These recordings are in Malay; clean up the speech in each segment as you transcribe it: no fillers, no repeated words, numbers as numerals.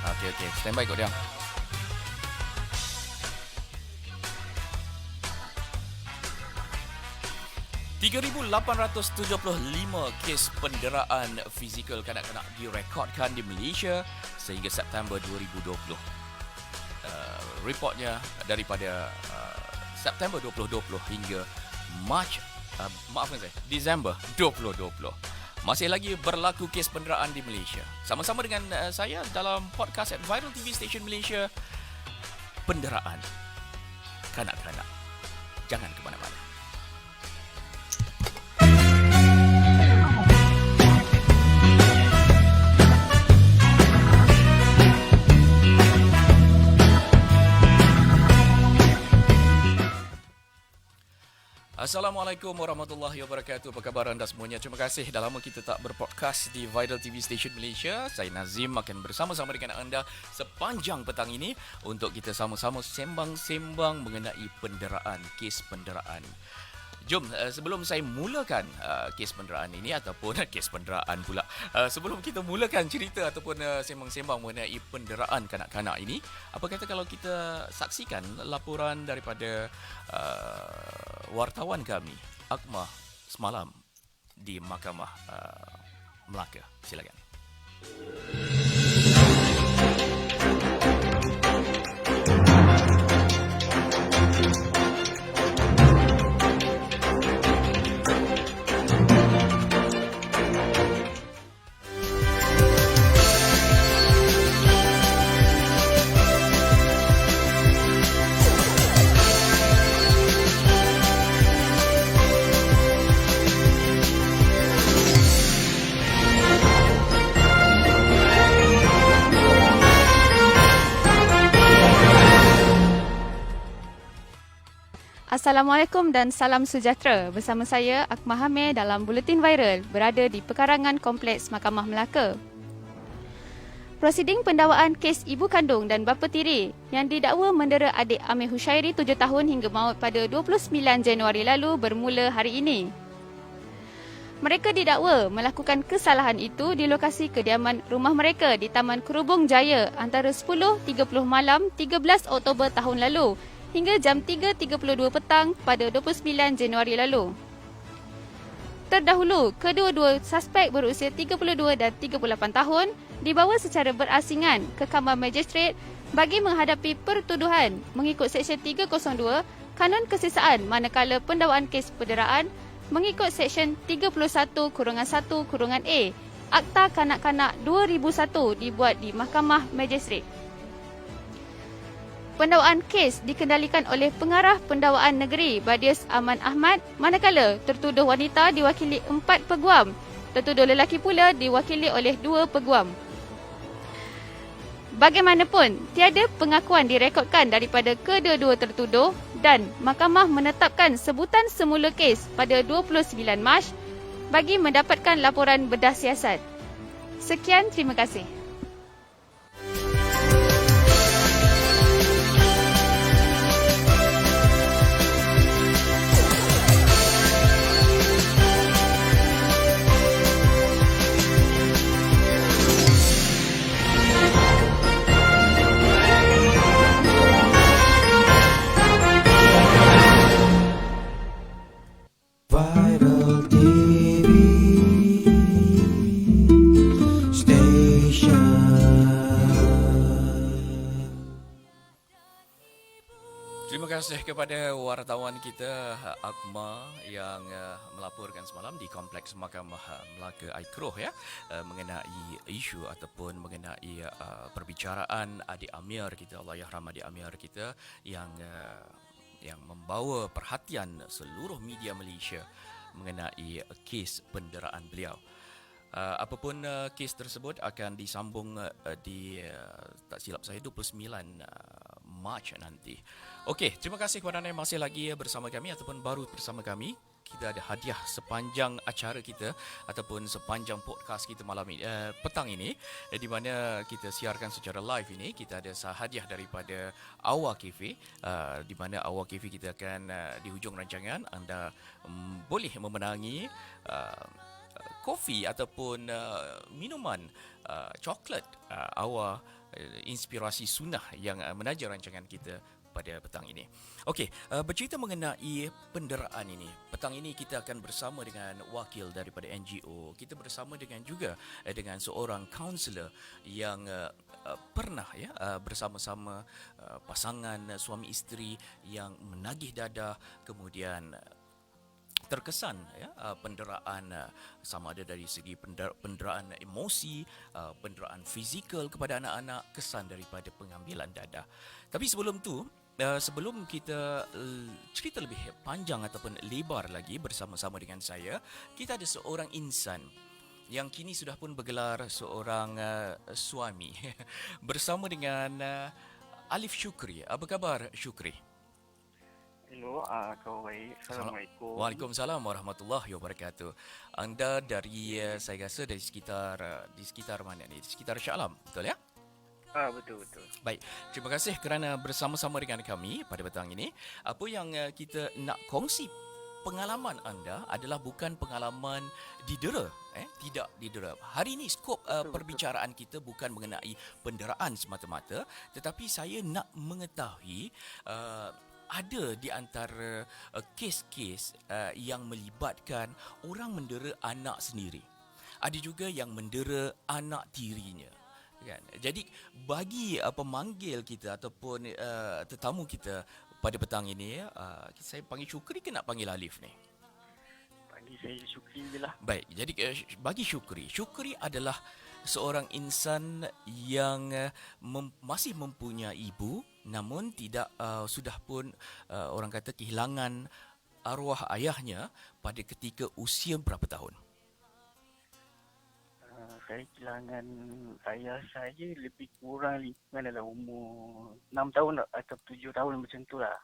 Okey, stand by kot dia. 3,875 kes penderaan fizikal kanak-kanak direkodkan di Malaysia sehingga September 2020. Reportnya daripada September 2020 hingga Disember 2020. Masih lagi berlaku kes penderaan di Malaysia. Sama-sama dengan saya dalam podcast at Viral TV Station Malaysia, penderaan kanak-kanak. Jangan ke mana-mana. Assalamualaikum warahmatullahi wabarakatuh. Apa khabar anda semuanya? Terima kasih. Dah lama kita tak berpodcast di Viral TV Station Malaysia. Saya Nazim akan bersama-sama dengan anda sepanjang petang ini untuk kita sama-sama sembang-sembang mengenai penderaan, kes penderaan. Jom, sebelum saya mulakan kes penderaan ini ataupun kes penderaan pula. Sebelum kita mulakan cerita ataupun sembang-sembang mengenai penderaan kanak-kanak ini, apa kata kalau kita saksikan laporan daripada wartawan kami, Akmal, semalam di Mahkamah Melaka. Silakan. Assalamualaikum dan salam sejahtera. Bersama saya Akmal Hamir dalam Buletin Viral berada di Pekarangan Kompleks Mahkamah Melaka. Prosiding pendakwaan kes ibu kandung dan bapa tiri yang didakwa mendera adik Amir Hushairi 7 tahun hingga maut pada 29 Januari lalu bermula hari ini. Mereka didakwa melakukan kesalahan itu di lokasi kediaman rumah mereka di Taman Kerubung Jaya antara 10.30 malam 13 Oktober tahun lalu hingga jam 3.32 petang pada 29 Januari lalu. Terdahulu, kedua-dua suspek berusia 32 dan 38 tahun dibawa secara berasingan ke Kamar Magistrate bagi menghadapi pertuduhan mengikut Seksyen 302 Kanun Kesisaan manakala pendakwaan kes penderaan mengikut Seksyen 31-1-A Akta Kanak-Kanak 2001 dibuat di Mahkamah Magistrate. Pendakwaan kes dikendalikan oleh Pengarah Pendakwaan Negeri Badius Aman Ahmad manakala tertuduh wanita diwakili 4 peguam, tertuduh lelaki pula diwakili oleh 2 peguam. Bagaimanapun, tiada pengakuan direkodkan daripada kedua-dua tertuduh dan mahkamah menetapkan sebutan semula kes pada 29 Mac bagi mendapatkan laporan bedah siasat. Sekian, terima kasih. Viral TV Station. Terima kasih kepada wartawan kita Akmal yang melaporkan semalam di Kompleks Mahkamah Melaka Aikroh mengenai isu ataupun mengenai perbicaraan adik Amir kita, Allahyarham adik Amir kita yang membawa perhatian seluruh media Malaysia mengenai kes penderaan beliau. Apapun kes tersebut akan disambung di tak silap saya 29 Mac nanti. Okey, terima kasih kepada anda yang masih lagi bersama kami ataupun baru bersama kami. Kita ada hadiah sepanjang acara kita ataupun sepanjang podcast kita malam ini, petang ini, di mana kita siarkan secara live ini. Kita ada hadiah daripada Awa Cafe, di mana Awa Cafe kita akan di hujung rancangan anda boleh memenangi kopi ataupun minuman coklat Awa inspirasi sunnah yang menaja rancangan kita pada petang ini. Okey, bercerita mengenai penderaan ini. Petang ini kita akan bersama dengan wakil daripada NGO. Kita bersama dengan juga dengan seorang kaunselor yang pernah bersama-sama pasangan suami isteri yang menagih dadah, kemudian terkesan penderaan sama ada dari segi penderaan emosi, penderaan fizikal kepada anak-anak, kesan daripada pengambilan dadah. Tapi sebelum tu, sebelum kita cerita lebih panjang ataupun lebar lagi bersama-sama dengan saya, kita ada seorang insan yang kini sudah pun bergelar seorang suami bersama dengan Alif Syukri. Apa khabar Syukri? Hello, kau baik. Assalamualaikum. Waalaikumsalam warahmatullahi wabarakatuh. Anda dari saya rasa dari sekitar mana ni? Di sekitar Shah Alam, betul ya? Betul. Baik, terima kasih kerana bersama-sama dengan kami pada petang ini. Apa yang kita nak kongsi, pengalaman anda adalah bukan pengalaman didera, tidak didera. Hari ini skop perbicaraan kita bukan mengenai penderaan semata-mata, tetapi saya nak mengetahui ada di antara kes-kes yang melibatkan orang mendera anak sendiri. Ada juga yang mendera anak tirinya. Kan? Jadi bagi pemanggil kita ataupun tetamu kita pada petang ini, saya panggil Syukri ke nak panggil Alif ni? Panggil saya Syukri je lah. Baik, jadi bagi Syukri adalah seorang insan yang masih mempunyai ibu, namun tidak sudah pun orang kata kehilangan arwah ayahnya pada ketika usia berapa tahun? Saya kehilangan ayah saya lebih kurang lingkungan dalam umur 6 tahun atau 7 tahun macam tu lah.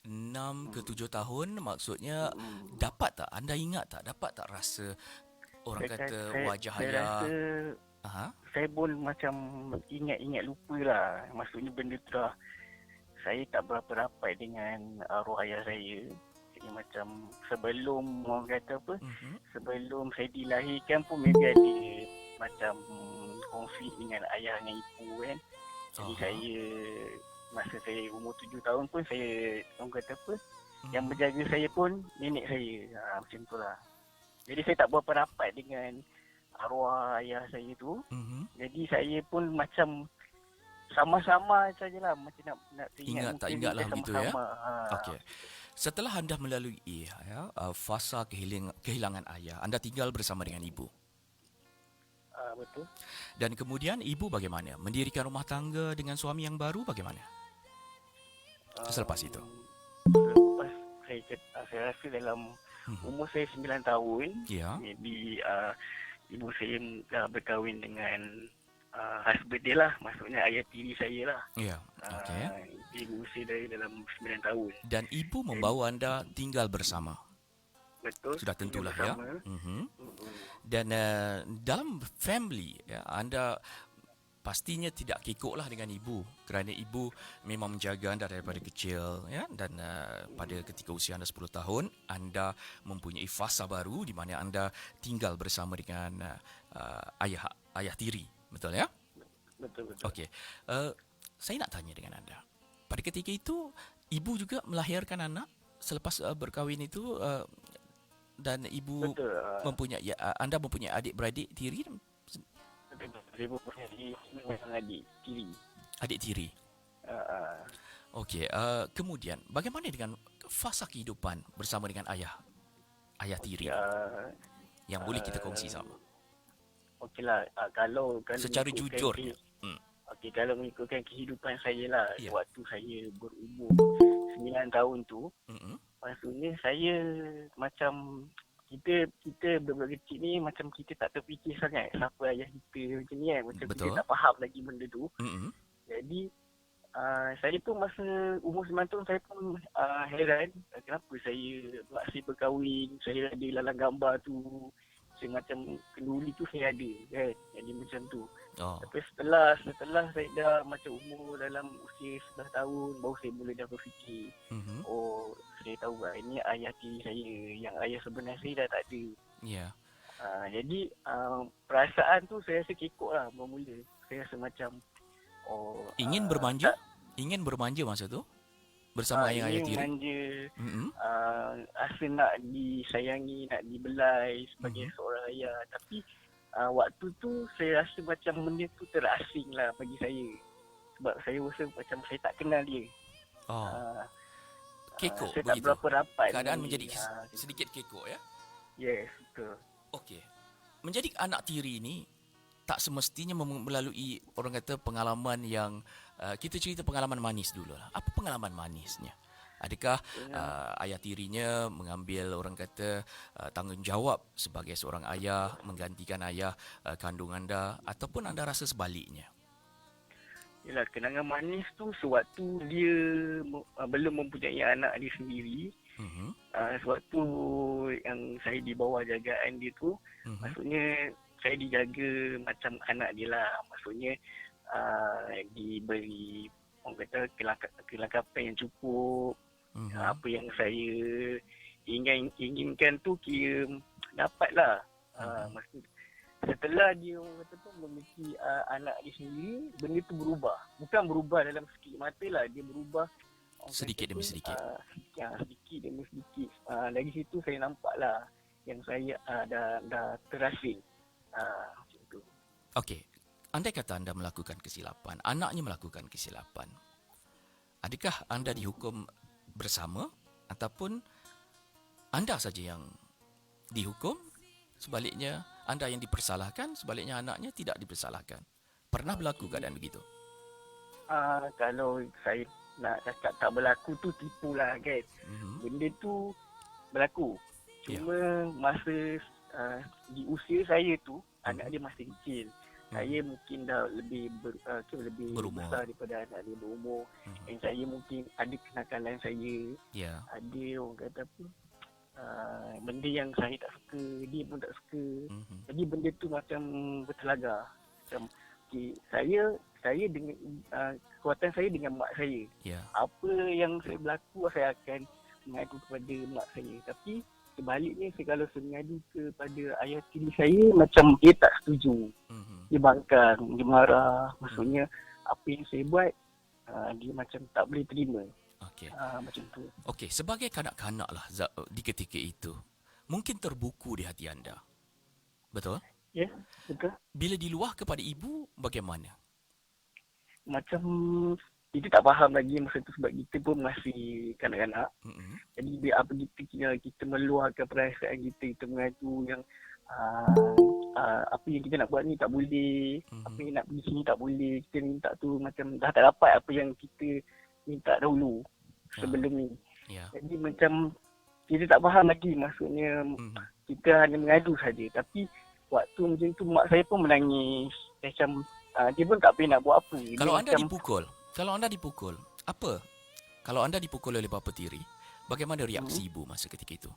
6 ke 7 tahun maksudnya dapat tak? Anda ingat tak? Dapat tak rasa orang kata wajah saya ayah? Rasa saya pun macam ingat-ingat lupa lah. Maksudnya benda tu dah, saya tak berapa rapat dengan arwah ayah saya. Jadi macam sebelum orang kata apa, sebelum saya dilahirkan pun maybe ada macam konflik dengan ayah dengan ibu kan. Jadi saya masa saya umur 7 tahun pun saya orang kata apa, yang berjaga saya pun nenek saya. Macam tu lah. Jadi saya tak berapa rapat dengan arwah ayah saya tu. Jadi saya pun macam sama-sama sajalah, macam nak Ingat tak ingat lah begitu ya. Okey. Setelah anda melalui fasa kehilangan ayah, anda tinggal bersama dengan ibu. Betul. Dan kemudian ibu bagaimana? Mendirikan rumah tangga dengan suami yang baru bagaimana? Selepas itu. Selepas saya rasa dalam umur saya 9 tahun, maybe ibu saya dah berkahwin dengan husband dia lah, maksudnya ayah tiri saya lah. Ya, okey. Ibu saya dari dalam 9 tahun. Dan ibu membawa anda tinggal bersama. Betul. Sudah tentulah ya. Dan dalam family anda pastinya tidak kekoklah dengan ibu kerana ibu memang menjaga anda daripada kecil dan pada ketika usia anda 10 tahun anda mempunyai fasa baru di mana anda tinggal bersama dengan ayah tiri, betul ya? Betul. Okey. Saya nak tanya dengan anda. Pada ketika itu ibu juga melahirkan anak selepas berkahwin itu dan ibu mempunyai anda mempunyai adik-beradik tiri? Saya mempunyai adik tiri. Adik tiri. Okey, kemudian bagaimana dengan fasa kehidupan bersama dengan ayah tiri yang boleh kita kongsi sama? Okeylah, kalau secara jujurnya. Okey, kalau mengikutkan kehidupan saya lah, waktu saya berumur 9 tahun tu, maksudnya saya macam kita budak kecil ni macam kita tak terfikir sangat siapa ayah kita macam ni kan. Macam kita tak faham lagi benda tu. Jadi saya pun masa umur 9 tahun saya pun heran kenapa saya masih berkahwin, saya ada lalang gambar tu. Saya macam kenduri tu saya ada kan. Jadi macam tu. Tapi setelah saya dah macam umur dalam usia 11 tahun baru saya mula dah berfikir. Saya tahu lah ini ayah tiri saya, yang ayah sebenar saya dah tak ada. Jadi perasaan tu saya rasa kekok lah bermula. Saya rasa macam Oh, Ingin bermanja? Ingin bermanja masa tu? Bersama ayah ini tiri? manja, Mm-mm. rasa nak disayangi, nak dibelai sebagai seorang ayah. Tapi waktu tu saya rasa macam benda tu terasing lah bagi saya. Sebab saya rasa macam saya tak kenal dia. Oh, kekok Saya tak begitu. berapa rapat Keadaan dengan menjadi dia. sedikit kekok ya. Yes, betul. Okey. Menjadi anak tiri ini tak semestinya melalui orang kata pengalaman yang kita cerita pengalaman manis dulu lah. Apa pengalaman manisnya? Adakah ayah tirinya mengambil orang kata tanggungjawab sebagai seorang ayah menggantikan ayah kandung anda ataupun anda rasa sebaliknya? Yalah, kenangan manis tu sewaktu dia belum mempunyai anak dia sendiri. Sewaktu yang saya di bawah jagaan dia tu, maksudnya saya dijaga macam anak dia lah. Maksudnya diberi orang kata kelengkapan yang cukup. Apa yang saya inginkan tu kira dapat lah. Maksudnya setelah dia orang kata tu memiliki anak dia sendiri, benda tu berubah. Bukan berubah dalam sekejap mata lah, dia berubah Sedikit demi sedikit. Sedikit demi sedikit. Dari situ saya nampak lah yang saya dah terasing. Macam tu. Okey. Andai kata anda melakukan kesilapan, anaknya melakukan kesilapan. Adakah anda dihukum bersama ataupun anda saja yang dihukum? Sebaliknya anda yang dipersalahkan, sebaliknya anaknya tidak dipersalahkan. Pernah berlaku keadaan begitu? Kalau saya nak cakap tak berlaku tu tipu lah kan. Benda tu berlaku. Cuma masa di usia saya tu, anak dia masih kecil. Saya mungkin dah lebih berumur, besar daripada anak dia berumur. Dan saya mungkin ada kenakalan saya. Ada orang kata apa, benda yang saya tak suka, dia pun tak suka. Jadi benda tu macam bertelaga. Macam saya dengan kekuatan saya dengan mak saya. Apa yang saya berlaku, saya akan mengadu kepada mak saya. Tapi sebaliknya, kalau saya mengadu kepada ayah tiri saya, macam dia tak setuju. Dia bangkang, dia marah. Maksudnya apa yang saya buat, dia macam tak boleh terima. Macam tu. Okey, sebagai kanak-kanak lah di ketika itu, mungkin terbuku di hati anda. Betul? Ya, betul. Bila diluah kepada ibu, bagaimana? Macam kita tak faham lagi masa tu sebab kita pun masih kanak-kanak. Jadi bila apa kita meluahkan perasaan kita mengadu yang apa yang kita nak buat ni tak boleh, apa yang nak pergi sini tak boleh, kita minta tu macam dah tak dapat apa yang kita minta dahulu sebelum ni. Jadi macam kita tak faham lagi, maksudnya kita hanya mengadu saja. Tapi waktu macam tu mak saya pun menangis. Macam dia pun tak boleh nak buat apa. Kalau anda dipukul, apa? Kalau anda dipukul oleh bapa tiri, bagaimana reaksi ibu masa ketika itu?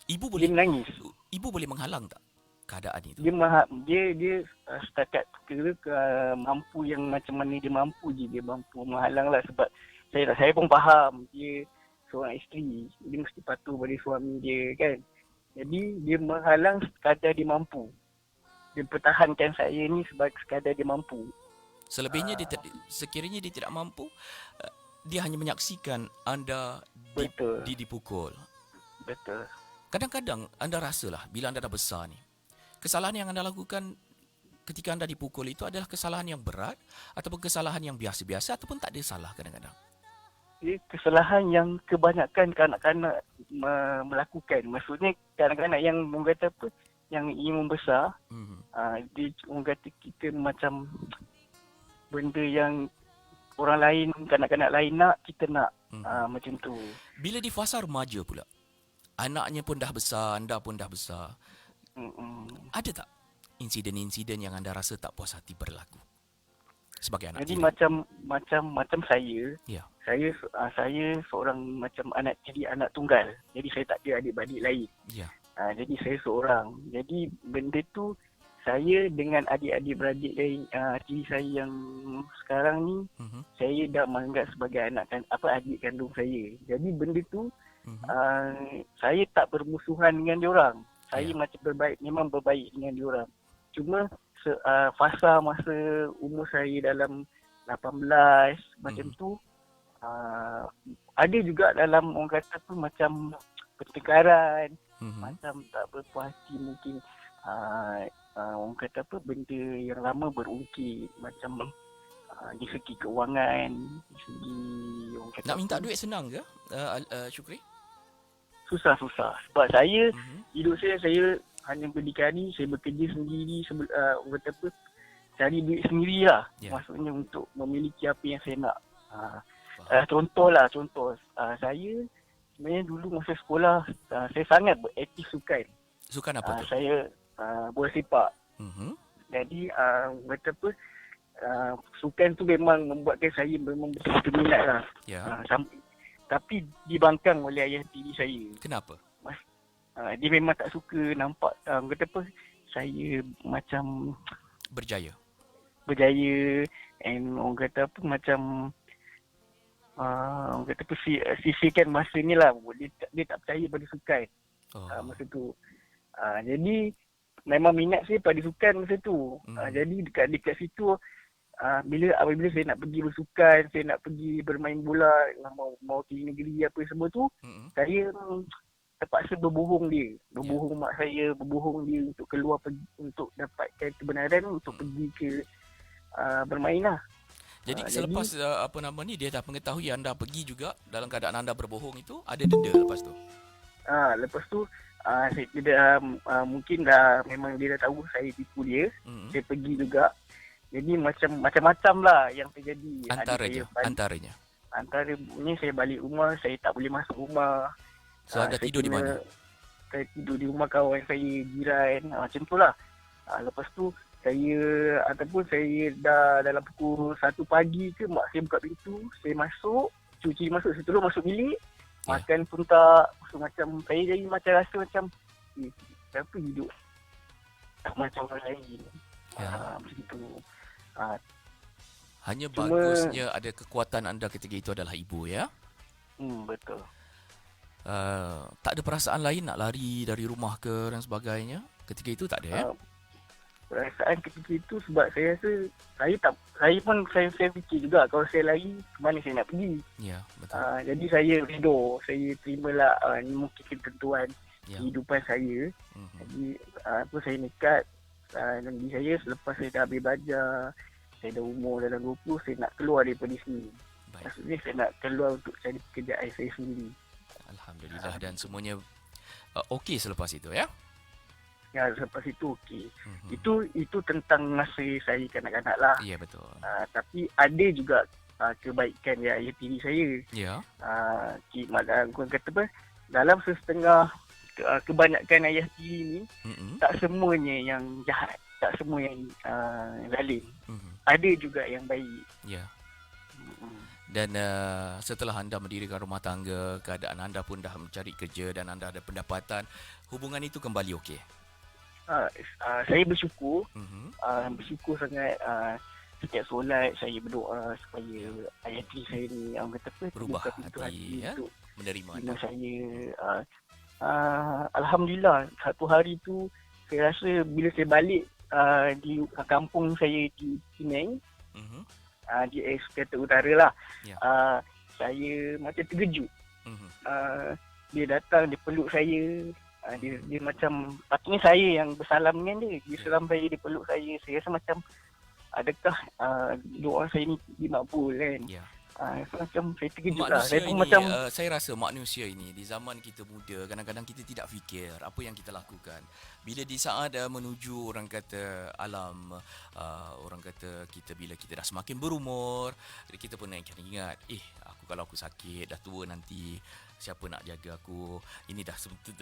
Ibu boleh menangis. Ibu boleh menghalang tak keadaan itu? Dia setakat mampu yang macam mana dia mampu je, dia mampu menghalang lah. Sebab saya pun faham dia seorang isteri, dia mesti patuh pada suami dia kan. Jadi dia menghalang sekadar dia mampu. Dia pertahankan saya ni sekadar dia mampu. Selebihnya sekiranya dia tidak mampu, dia hanya menyaksikan anda dipukul. Betul. Kadang-kadang anda rasalah bila anda dah besar ni, kesalahan yang anda lakukan ketika anda dipukul itu adalah kesalahan yang berat ataupun kesalahan yang biasa-biasa ataupun tak ada salah kadang-kadang. Ia kesalahan yang kebanyakan kanak-kanak melakukan. Maksudnya kanak-kanak yang mengata apa, yang ingin membesar, dia mengata kita macam benda yang orang lain, kanak-kanak lain nak, kita nak. Macam tu. Bila di fasa remaja pula, anaknya pun dah besar, anda pun dah besar. Ada tak insiden-insiden yang anda rasa tak puas hati berlaku sebagai anak tiri? Jadi macam saya. Saya seorang macam anak tiri, anak tunggal. Jadi saya tak ada adik-beradik lain. Jadi saya seorang. Jadi benda tu saya dengan adik-adik beradik lain, tiri saya yang sekarang ni, saya dah menganggap sebagai adik kandung saya. Jadi benda tu saya tak bermusuhan dengan diorang. Saya macam memang berbaik dengan diorang. Cuma fasa masa umur saya dalam 18 macam tu. Ada juga dalam orang kata tu macam pertengkaran, macam tak berpuas hati mungkin orang kata apa, benda yang lama berungkit, macam di segi keuangan, di segi orang kata Nak minta duit senang ke, Syukri? susah sebab saya hidup saya hanya berdikari, saya bekerja sendiri, orang kata apa, cari duit sendiri lah. Maksudnya untuk memiliki apa yang saya nak. Contoh saya sebenarnya dulu masa sekolah saya sangat beraktif sukan. Sukan apa tu? Saya bola sepak. Jadi kata apa, sukan tu memang membuatkan saya memang betul-betul minat lah. Tapi dibangkang oleh ayah tiri saya. Kenapa? Dia memang tak suka nampak kata apa, saya macam berjaya, and orang kata apa, macam orang kata apa, sisihkan masa ni lah. Dia tak percaya pada sukan masa tu. Jadi memang minat saya pada sukan masa tu. Jadi dekat situ apabila saya nak pergi bersukan, saya nak pergi bermain bola, mau pergi negeri apa semua tu, saya terpaksa berbohong mak saya, berbohong dia untuk keluar pergi, untuk dapatkan kebenaran untuk pergi ke bermain lah. Jadi selepas dia dah mengetahui anda pergi juga dalam keadaan anda berbohong itu, ada denda lepas tu? Lepas tu dia dah, mungkin dah memang dia dah tahu saya tipu dia. Saya pergi juga. Jadi macam-macam lah yang terjadi. Antaranya saya balik rumah, saya tak boleh masuk rumah. So anda tidur di mana? Saya tidur di rumah kawan saya, jiran, macam tu lah. Lepas tu saya dah dalam pukul 1 pagi ke, mak saya buka pintu, saya masuk, cuci masuk, saya terus masuk bilik. Makan pun tak. So, macam saya jadi macam rasa macam kenapa hidup tak macam orang lain. Macam tu. Hanya bagusnya ada kekuatan anda ketika itu adalah ibu, ya? Betul. Tak ada perasaan lain nak lari dari rumah ke dan sebagainya ketika itu, tak ada, ya? Perasaan ketika itu sebab saya rasa saya fikir juga kalau saya lari ke mana saya nak pergi. Ya, betul. Jadi saya redha, saya terimalah ni mungkin ketentuan kehidupan saya. Jadi saya nekat, janji saya selepas saya dah habis belajar, saya dah umur dalam 20, saya nak keluar daripada sini. Maksudnya saya nak keluar untuk cari pekerjaan saya sendiri. Alhamdulillah, dan semuanya okey selepas itu, ya? Ya, selepas itu okey. Itu tentang masa saya kanak-kanak lah. Ya, betul. Tapi ada juga kebaikan ayah tiri saya. Ya. Aku kata apa, dalam setengah kebanyakan ayah tiri ni, tak semuanya yang jahat, tak semua yang zalim. Ada juga yang baik. Ya. Dan setelah anda mendirikan rumah tangga, keadaan anda pun dah mencari kerja dan anda ada pendapatan, hubungan itu kembali okey? Saya bersyukur. Bersyukur sangat. Setiap solat saya berdoa supaya ayah tiri saya ni, orang kata apa, berubah hati, ya? Untuk menerima anda. Saya Alhamdulillah, satu hari tu saya rasa bila saya balik di kampung saya di Penang, di Ekskata Utara lah, saya macam terkejut. Dia datang, dia peluk saya. Dia macam, patutnya saya yang bersalam dengan dia. Dia salam saya, dia peluk saya. Saya rasa macam, adakah doa saya ni dimakbul kan? Macam saya terkejut lah. Saya pun macam, saya rasa manusia ini di zaman kita muda, kadang-kadang kita tidak fikir apa yang kita lakukan. Bila di saat menuju orang kata alam, orang kata bila kita dah semakin berumur, kita pun ingat, kalau aku sakit, dah tua nanti, siapa nak jaga aku? Ini dah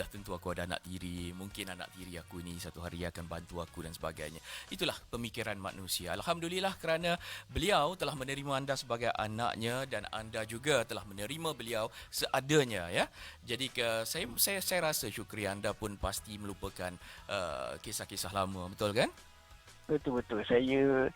tentu aku ada anak tiri. Mungkin anak tiri aku ni satu hari akan bantu aku dan sebagainya. Itulah pemikiran manusia. Alhamdulillah kerana beliau telah menerima anda sebagai anaknya dan anda juga telah menerima beliau seadanya, ya. Jadi saya rasa Syukri, anda pun pasti melupakan kisah-kisah lama, betul kan? Betul. Saya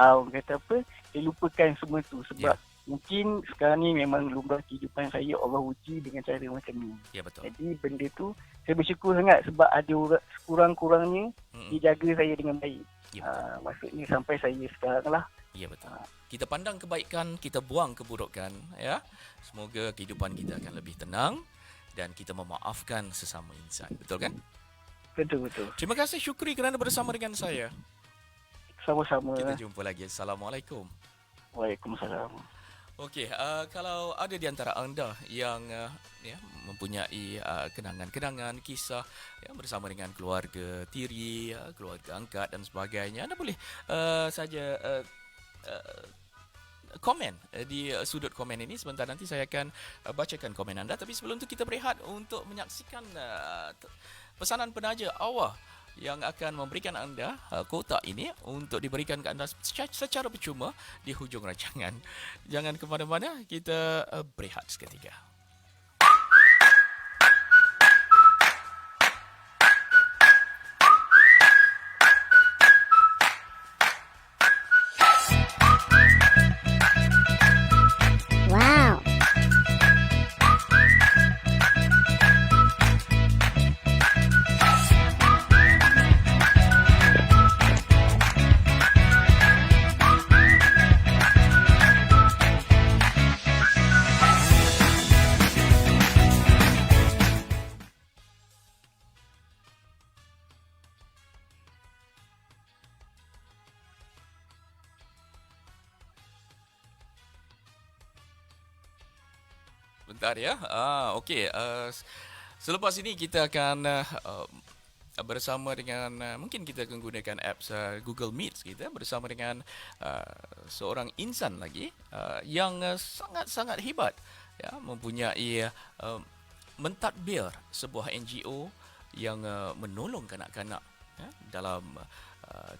kata apa? Saya lupakan semua tu sebab mungkin sekarang ni memang lumrah kehidupan saya, Allah uji dengan cara macam ni. Ya, betul. Jadi benda tu saya bersyukur sangat sebab ada orang sekurang-kurangnya dijaga saya dengan baik. Ya, maksudnya sampai saya sekarang lah Ya, betul. Kita pandang kebaikan, kita buang keburukan, ya. Semoga kehidupan kita akan lebih tenang dan kita memaafkan sesama insan. Betul kan? Betul, betul. Terima kasih Syukri kerana bersama dengan saya. Sama-sama. Kita jumpa lagi. Assalamualaikum. Waalaikumsalam. Okey, kalau ada di antara anda yang mempunyai kenangan-kenangan, kisah bersama dengan keluarga tiri, keluarga angkat dan sebagainya, anda boleh saja komen di sudut komen ini. Sebentar nanti saya akan bacakan komen anda. Tapi sebelum itu kita berehat untuk menyaksikan pesanan penaja awal yang akan memberikan anda kotak ini untuk diberikan ke anda secara percuma di hujung rancangan. Jangan ke mana-mana, kita berehat seketika. Wow. Bentar ya. Okey. Selepas ini kita akan bersama dengan mungkin kita akan gunakan apps Google Meet kita bersama dengan seorang insan lagi yang sangat-sangat hebat, ya, mempunyai mentadbir sebuah NGO yang menolong kanak-kanak, ya, dalam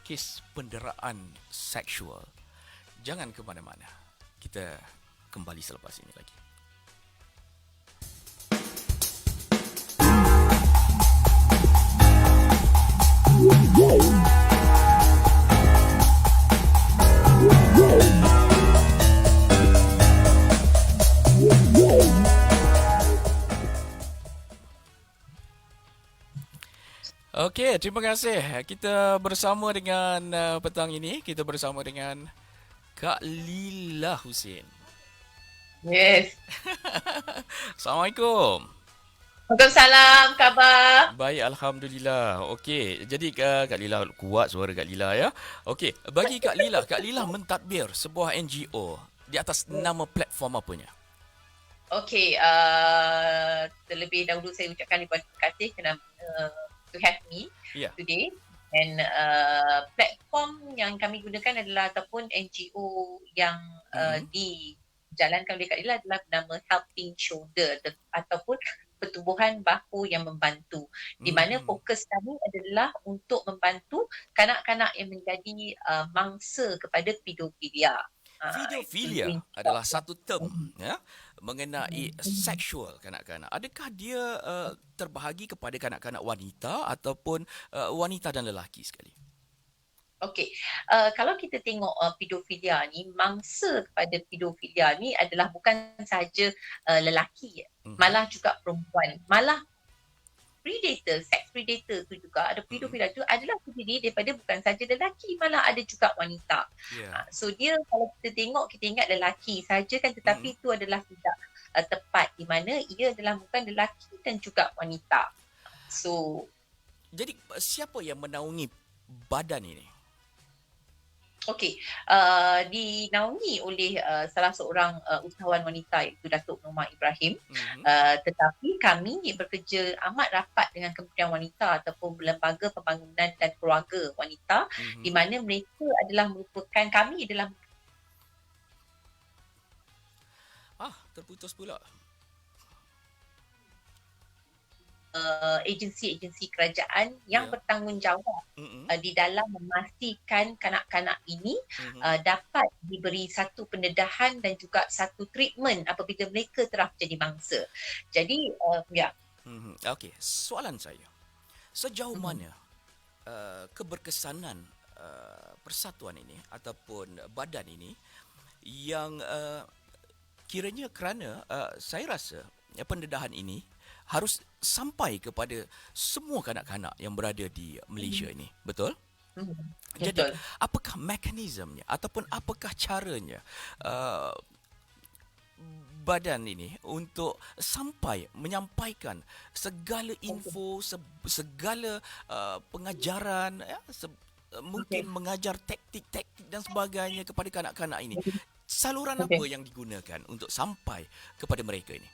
kes penderaan seksual. Jangan ke mana-mana. Kita kembali selepas ini lagi. Okey, terima kasih. Kita bersama dengan petang ini, kita bersama dengan Kak Lila Husin. Yes. Assalamualaikum. Waalaikumsalam, khabar? Baik, Alhamdulillah. Okey, jadi Kak Lila, kuat suara Kak Lila, ya. Okey, bagi Kak Lila mentadbir sebuah NGO di atas nama platform apanya? Okey, terlebih dahulu saya ucapkan ribuan terima kasih kerana to have me today. And platform yang kami gunakan adalah ataupun NGO yang dijalankan oleh Kak Lila adalah bernama Helping Shoulder ataupun pertubuhan bahu yang membantu, di mana fokus kami adalah untuk membantu kanak-kanak yang menjadi mangsa kepada pedofilia. Pedofilia adalah satu term, ya, mengenai seksual kanak-kanak. Adakah dia terbahagi kepada kanak-kanak wanita ataupun wanita dan lelaki sekali? Okey, kalau kita tengok pedofilia ni, mangsa kepada pedofilia ni adalah bukan sahaja lelaki, malah juga perempuan, malah predator, sex predator tu juga ada, pedofilia tu adalah terdiri daripada bukan sahaja lelaki, malah ada juga wanita. So dia kalau kita tengok, kita ingat lelaki sahaja kan, tetapi itu adalah tidak tepat, di mana ia adalah bukan lelaki dan juga wanita. So jadi siapa yang menaungi badan ini? Okey, dinaungi oleh salah seorang usahawan wanita iaitu Datuk Norma Ibrahim. Tetapi kami bekerja amat rapat dengan Kementerian Wanita ataupun Lembaga Pembangunan dan Keluarga Wanita, di mana mereka adalah merupakan, kami adalah terputus pula. agensi-agensi kerajaan yang bertanggungjawab di dalam memastikan kanak-kanak ini dapat diberi satu pendedahan dan juga satu treatment apabila mereka telah menjadi mangsa. Jadi Okey, soalan saya, sejauh mana keberkesanan persatuan ini ataupun badan ini yang kiranya kerana saya rasa pendedahan ini harus sampai kepada semua kanak-kanak yang berada di Malaysia ini, betul? Jadi Betul. apakah mekanismenya ataupun apakah caranya uh, badan ini untuk sampai menyampaikan segala info, segala pengajaran, ya, mungkin mengajar taktik-taktik dan sebagainya kepada kanak-kanak ini. Saluran apa yang digunakan untuk sampai kepada mereka ini?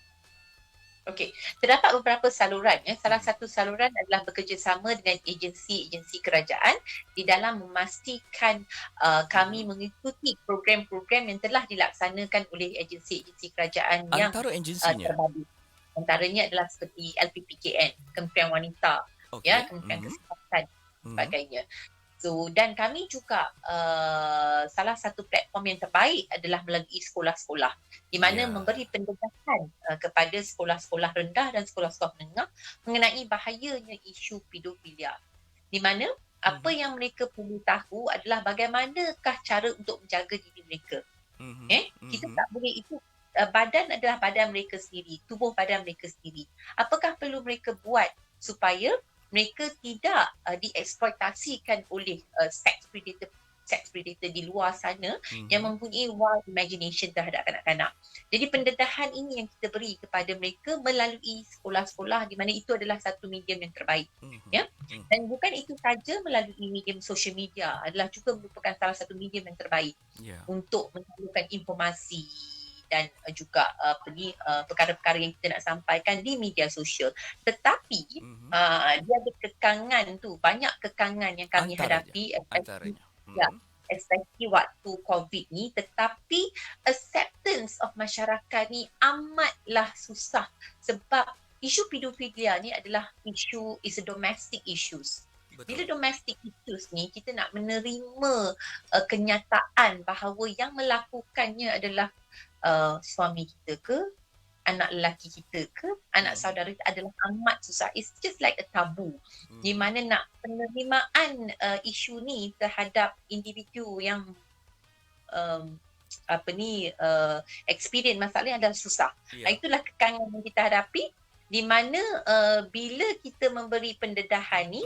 Okey, terdapat beberapa saluran. Salah satu saluran adalah bekerjasama dengan agensi-agensi kerajaan di dalam memastikan kami mengikuti program-program yang telah dilaksanakan oleh agensi-agensi kerajaan yang Antara agensinya? terbabit. Antaranya adalah seperti LPPKN, Kementerian Wanita, Okey. Kementerian Kesihatan, sebagainya. So, dan kami juga salah satu platform yang terbaik adalah melalui sekolah-sekolah di mana memberi pendedahan kepada sekolah-sekolah rendah dan sekolah-sekolah menengah mengenai bahayanya isu pedofilia. Di mana apa yang mereka perlu tahu adalah bagaimanakah cara untuk menjaga diri mereka. Kita tak boleh itu, badan adalah badan mereka sendiri, tubuh badan mereka sendiri. Apakah perlu mereka buat supaya mereka tidak dieksploitasikan oleh sex predator di luar sana yang mempunyai wild imagination terhadap kanak-kanak. Jadi pendedahan ini yang kita beri kepada mereka melalui sekolah-sekolah di mana itu adalah satu medium yang terbaik. Dan bukan itu saja, melalui medium social media adalah juga merupakan salah satu medium yang terbaik untuk menyalurkan informasi dan juga perkara-perkara yang kita nak sampaikan di media sosial. Tetapi dia ada kekangan tu, banyak kekangan yang kami hadapi, especially waktu COVID ni. Tetapi acceptance of masyarakat ni amatlah susah sebab isu pedofilia ni adalah is a domestic issues. Bila domestic issues ni, kita nak menerima kenyataan bahawa yang melakukannya adalah suami kita ke, anak lelaki kita ke, anak saudara kita, adalah amat susah. It's just like a tabu. Di mana nak penerimaan isu ni terhadap individu yang experience masalah adalah susah. Itulah kekangan yang kita hadapi, di mana bila kita memberi pendedahan ni,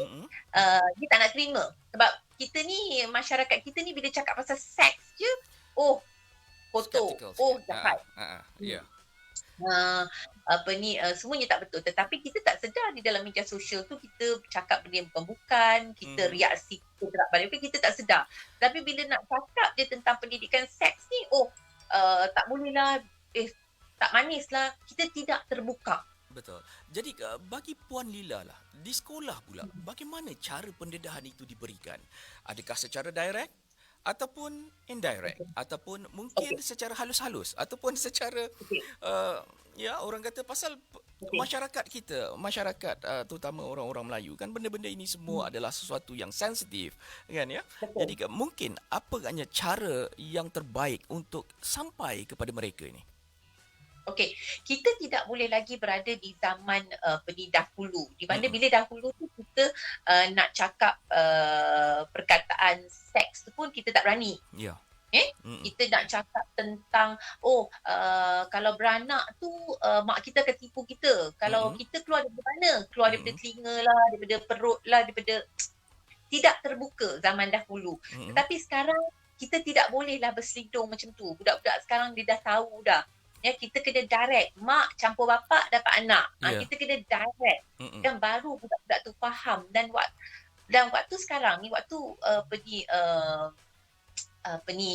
dia tak nak terima. Sebab kita ni, masyarakat kita ni bila cakap pasal seks je, kotor, jahat. Semuanya tak betul. Tetapi kita tak sedar di dalam media sosial tu kita cakap benda yang bukan, kita reaksi, kita gerak balik, kita tak sedar. Tapi bila nak cakap je tentang pendidikan seks ni, tak boleh lah, tak manis lah, kita tidak terbuka. Betul. Jadi bagi Puan Lila lah, di sekolah pula, bagaimana cara pendedahan itu diberikan? Adakah secara direct ataupun indirect, ataupun mungkin secara halus-halus, ataupun secara orang kata pasal masyarakat kita, terutama orang-orang Melayu kan, benda-benda ini semua adalah sesuatu yang sensitif kan ya. Jadi mungkin apa agaknya cara yang terbaik untuk sampai kepada mereka ini? Okey, kita tidak boleh lagi berada di zaman dahulu, di mana bila dahulu tu kita nak cakap perkataan seks tu pun kita tak berani. Kita nak cakap tentang kalau beranak tu mak kita akan tipu kita. Kalau kita keluar daripada mana? Keluar daripada telinga lah, daripada perut lah, daripada tidak terbuka zaman dahulu. Tetapi sekarang kita tidak bolehlah berselindung macam tu. Budak-budak sekarang dia dah tahu dah. Kita kena direct. Mak campur bapak dapat anak. Kita kena direct. Kan baru budak-budak tu faham. Dan waktu sekarang ni, waktu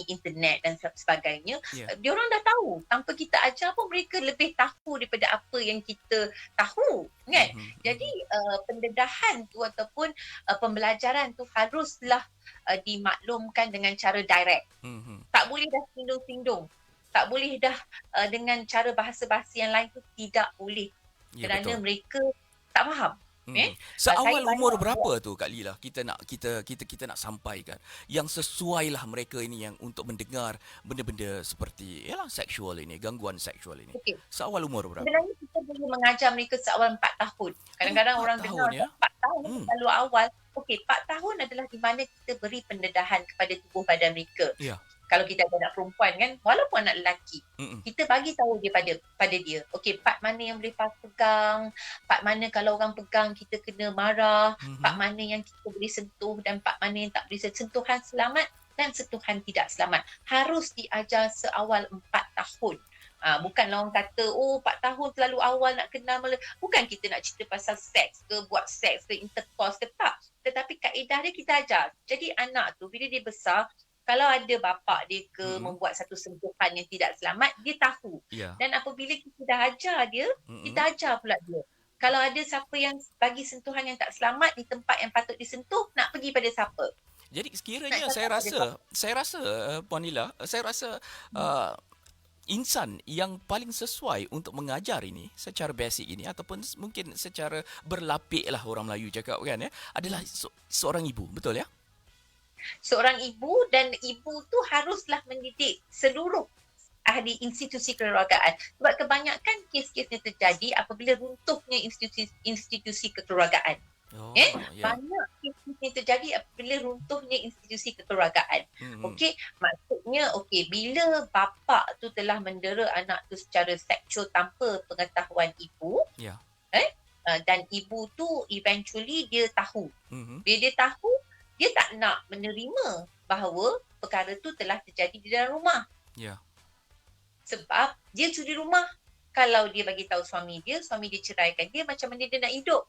internet dan sebagainya, diorang dah tahu. Tanpa kita ajar pun mereka lebih tahu daripada apa yang kita tahu. Kan? Jadi pendedahan tu ataupun pembelajaran tu haruslah dimaklumkan dengan cara direct. Tak boleh dah sindung-sindung. Tak boleh dah dengan cara bahasa-bahasa yang lain tu, tidak boleh. Kerana mereka tak faham. Seawal umur berapa tu Kak Lila kita nak sampaikan yang sesuai lah mereka ini yang untuk mendengar benda-benda seperti seksual ini, gangguan seksual ini. Seawal umur berapa? Sebenarnya kita boleh mengajar mereka seawal 4 tahun. Kadang-kadang orang dengar 4 tahun terlalu awal. 4 tahun adalah di mana kita beri pendedahan kepada tubuh badan mereka. Kalau kita ada anak perempuan kan, walaupun anak lelaki, kita bagi tahu dia pada dia. Okey, part mana yang boleh pegang, part mana kalau orang pegang kita kena marah, part mana yang kita boleh sentuh dan part mana yang tak boleh. Sentuhan selamat dan sentuhan tidak selamat. Harus diajar seawal 4 tahun. Bukanlah orang kata, 4 tahun terlalu awal nak kenal. Bukan kita nak cerita pasal seks ke, buat seks ke, intercourse ke, tak. Tetapi kaedah dia kita ajar. Jadi anak tu bila dia besar, kalau ada bapa dia membuat satu sentuhan yang tidak selamat, dia tahu. Yeah. Dan apabila kita dah ajar dia, kita ajar pula dia. Kalau ada siapa yang bagi sentuhan yang tak selamat di tempat yang patut disentuh, nak pergi pada siapa? Jadi sekiranya saya rasa Puan Nila, saya rasa insan yang paling sesuai untuk mengajar ini secara basic ini ataupun mungkin secara berlapik lah orang Melayu cakap kan adalah seorang ibu, betul ya? Seorang ibu, dan ibu tu haruslah mendidik seluruh ahli institusi kekeluargaan. Sebab kebanyakan kes-kesnya terjadi apabila runtuhnya institusi kekeluargaan. Banyak kes-kesnya terjadi apabila runtuhnya institusi kekeluargaan. Okey, maksudnya bila bapa tu telah mendera anak tu secara seksual tanpa pengetahuan ibu, dan ibu tu eventually dia tahu. Bila dia tahu, dia tak nak menerima bahawa perkara tu telah terjadi di dalam rumah. Sebab dia sudi rumah. Kalau dia bagi tahu suami dia ceraikan dia, macam mana dia nak hidup?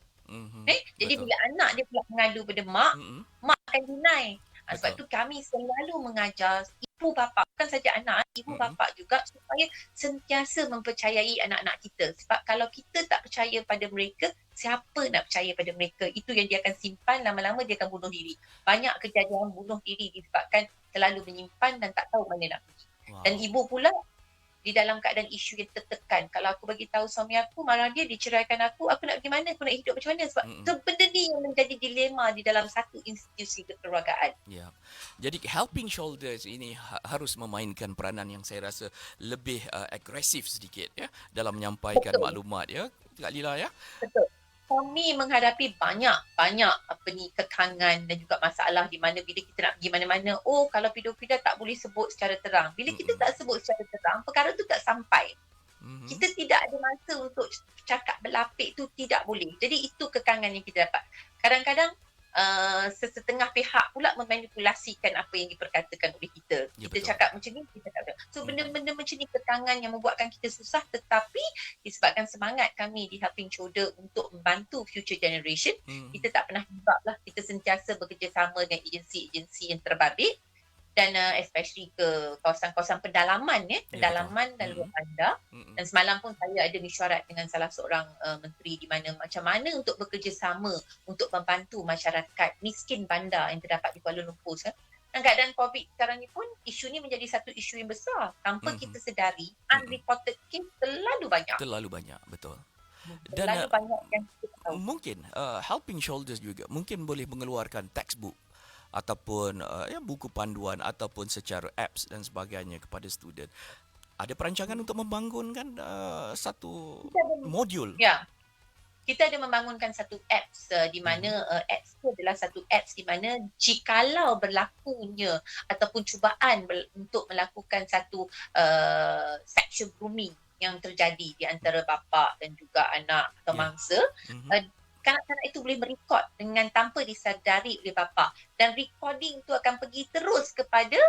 Jadi bila anak dia pula mengadu pada mak, mak akan deny. Sebab tu kami selalu mengajar ibu bapa, bukan saja anak, ibu bapa juga, supaya sentiasa mempercayai anak-anak kita. Sebab kalau kita tak percaya pada mereka, siapa nak percaya pada mereka? Itu yang dia akan simpan, lama-lama dia akan bunuh diri. Banyak kejadian bunuh diri disebabkan terlalu menyimpan dan tak tahu mana nak pergi. Dan ibu pula di dalam keadaan isu yang tertekan. Kalau aku bagi tahu suami aku, marah dia, diceraikan aku nak pergi mana? Aku nak hidup macam mana? Sebab benda ni yang menjadi dilema di dalam satu institusi kekeluargaan. Jadi Helping Shoulders ini harus memainkan peranan yang saya rasa lebih agresif sedikit dalam menyampaikan maklumat Kak Lila Betul. Kami menghadapi banyak kekangan dan juga masalah di mana bila kita nak pergi mana-mana, kalau pedofilia tak boleh sebut secara terang. Bila kita tak sebut secara terang, perkara tu tak sampai. Kita tidak ada masa untuk cakap berlapik tu, tidak boleh. Jadi itu kekangan yang kita dapat. Kadang-kadang sesetengah pihak pula memanipulasikan apa yang diperkatakan oleh kita. Kita cakap macam ni, kita tak ada. So benda-benda macam ni kekangan yang membuatkan kita susah, tetapi disebabkan semangat kami di Helping Shoulder untuk membantu future generation, kita tak pernah give up lah. Kita sentiasa bekerjasama dengan agensi-agensi yang terbabit dan especially ke kawasan-kawasan pedalaman pedalaman dan luar bandar. Dan semalam pun saya ada mesyuarat dengan salah seorang menteri di mana macam mana untuk bekerjasama untuk membantu masyarakat miskin bandar yang terdapat di Kuala Lumpur. Dan keadaan COVID sekarang ni pun isu ni menjadi satu isu yang besar. Tanpa kita sedari, unreported case terlalu banyak, betul. Terlalu banyak yang kita tahu. Mungkin Helping Shoulders juga mungkin boleh mengeluarkan textbook ataupun buku panduan ataupun secara apps dan sebagainya kepada student. Ada perancangan untuk membangunkan satu modul. Kita ada membangunkan satu apps di mana apps itu adalah satu apps di mana jikalau berlakunya ataupun cubaan untuk melakukan satu sexual grooming yang terjadi di antara bapa dan juga anak atau mangsa, kanak-kanak itu boleh merekod dengan tanpa disadari oleh bapa, dan recording itu akan pergi terus kepada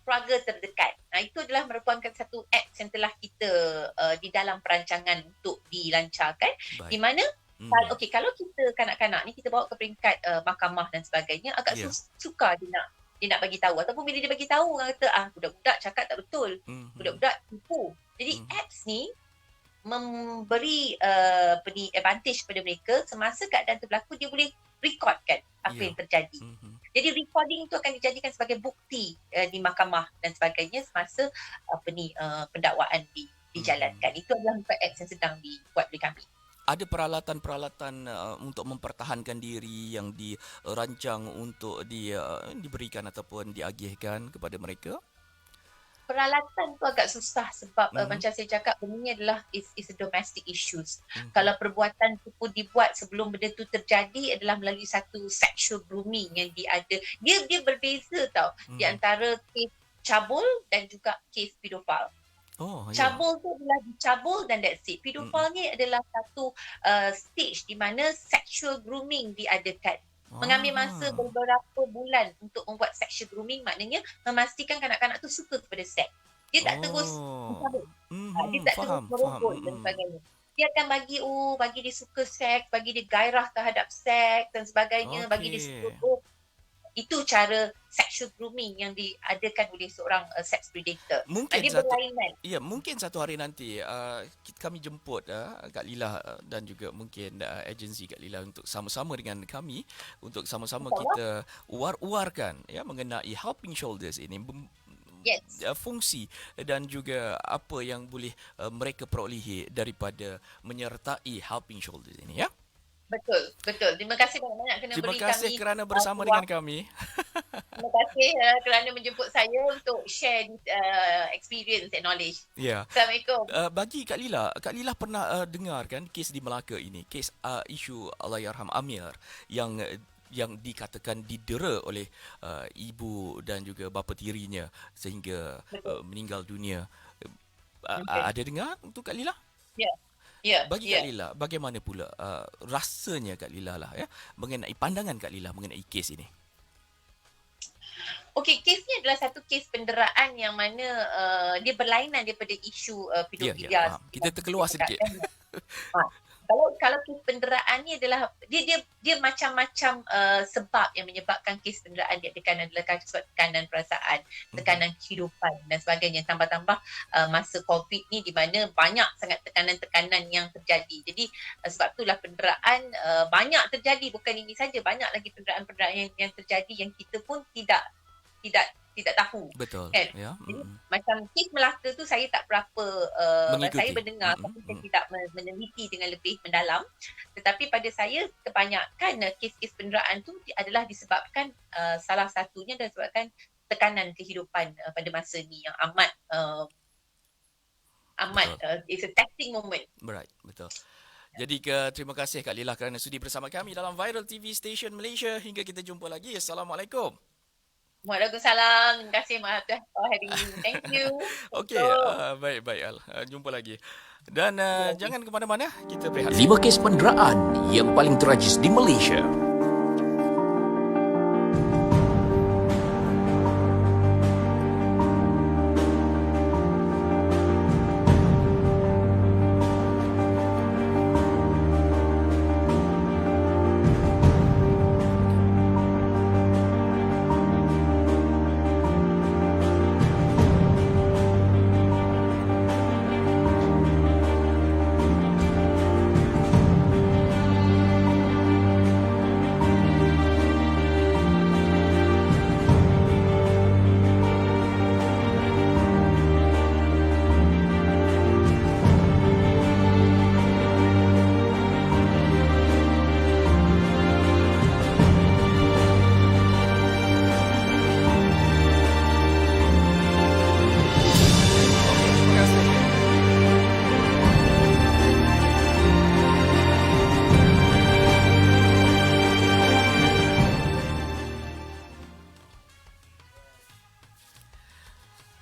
keluarga terdekat. Itu adalah merupakan satu apps yang telah kita di dalam perancangan untuk dilancarkan. Baik. Di mana kalau kita kanak-kanak ni kita bawa ke peringkat mahkamah dan sebagainya, agak sukar dia nak bagi tahu, ataupun bila dia bagi tahu orang kata budak-budak cakap tak betul, budak-budak tipu. Jadi apps ni memberi advantage kepada mereka semasa keadaan tu berlaku, dia boleh rekodkan apa yang terjadi. Jadi recording itu akan dijadikan sebagai bukti di mahkamah dan sebagainya semasa pendakwaan dijalankan. Itu adalah apps yang sedang dibuat oleh kami. Ada peralatan-peralatan untuk mempertahankan diri yang dirancang untuk diberikan ataupun diagihkan kepada mereka? peralatan tu agak susah sebab macam saya cakap benda ni adalah is a domestic issues. Kalau perbuatan tu pun dibuat sebelum benda tu terjadi adalah melalui satu sexual grooming yang dia berbeza tau di antara kes cabul dan juga kes pedofil. Cabul tu adalah dicabul dan that's it. Pedofil ni adalah satu stage di mana sexual grooming diadakan. Mengambil masa beberapa bulan untuk membuat sexual grooming, maknanya memastikan kanak-kanak tu suka kepada seks. Dia tak terus mencabut. Dia tak terus merobot dan sebagainya. Dia akan bagi dia suka seks, bagi dia gairah terhadap seks dan sebagainya, bagi dia suka itu cara sexual grooming yang diadakan oleh seorang sex predator. Mungkin dia berlainan. Ya, mungkin satu hari nanti kami jemput Kak Lila dan juga mungkin agensi Kak Lila untuk sama-sama dengan kami untuk sama-sama kita uar-uarkan mengenai helping shoulders ini. Fungsi dan juga apa yang boleh mereka perolehi daripada menyertai helping shoulders ini ya. Betul. Terima kasih banyak-banyak Terima kasih kerana bersama dengan kami. Terima kasih kerana menjemput saya untuk share experience and knowledge. Ya. Assalamualaikum. Bagi Kak Lila pernah dengar kan kes di Melaka ini, kes isu Allahyarham Amir yang dikatakan didera oleh ibu dan juga bapa tirinya sehingga meninggal dunia. Ada dengar untuk Kak Lila? Ya. Bagi Kak Lila, bagaimana pula rasanya Kak Lila mengenai pandangan Kak Lila mengenai kes ini? Okey, kes ni adalah satu kes penderaan yang mana dia berlainan daripada isu pedofilia. Kita terkeluar sedikit. Kalau kes penderaan ni adalah dia macam-macam sebab yang menyebabkan kes penderaan diadakan adalah tekanan perasaan, tekanan kehidupan dan sebagainya. Tambah-tambah masa COVID ni di mana banyak sangat tekanan-tekanan yang terjadi. Jadi sebab itulah penderaan banyak terjadi, bukan ini saja, banyak lagi penderaan-penderaan yang terjadi yang kita pun tidak tahu. Betul. Kan? Ya. Jadi, macam kes Melaka tu saya tak berapa saya mendengar tapi saya tidak meneliti dengan lebih mendalam. Tetapi pada saya kebanyakan kes-kes penderaan tu adalah disebabkan salah satunya disebabkan tekanan kehidupan pada masa ni yang amat it's a testing moment. Right, betul. Jadi terima kasih Kak Lila kerana sudi bersama kami dalam Viral TV Station Malaysia. Hingga kita jumpa lagi. Assalamualaikum. Waalaikumsalam. Terima kasih for having me. Thank you. Okey, baik Al. Jumpa lagi. Dan jangan ke mana-mana, kita berehat. 5 kes penderaan yang paling tragis di Malaysia.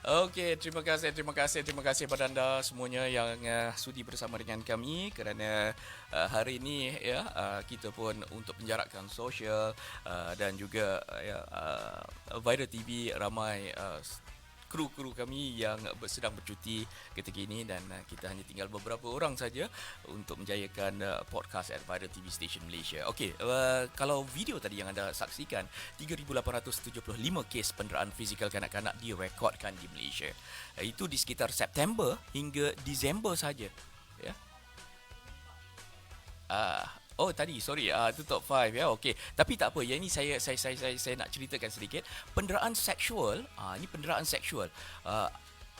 Okey, terima kasih pada anda semuanya yang sudi bersama dengan kami kerana hari ini kita pun untuk penjarakan sosial dan juga Viral TV ramai kru-kru kami yang sedang bercuti ketika ini dan kita hanya tinggal beberapa orang saja untuk menjayakan podcast at Viral TV Station Malaysia. Okey, kalau video tadi yang anda saksikan, 3,875 kes penderaan fizikal kanak-kanak direkodkan di Malaysia. Itu di sekitar September hingga Disember saja. Ya. Oh tadi sorry itu top 5 ya. Okey, tapi tak apa, yang ini saya nak ceritakan sedikit. Penderaan seksual, ini penderaan seksual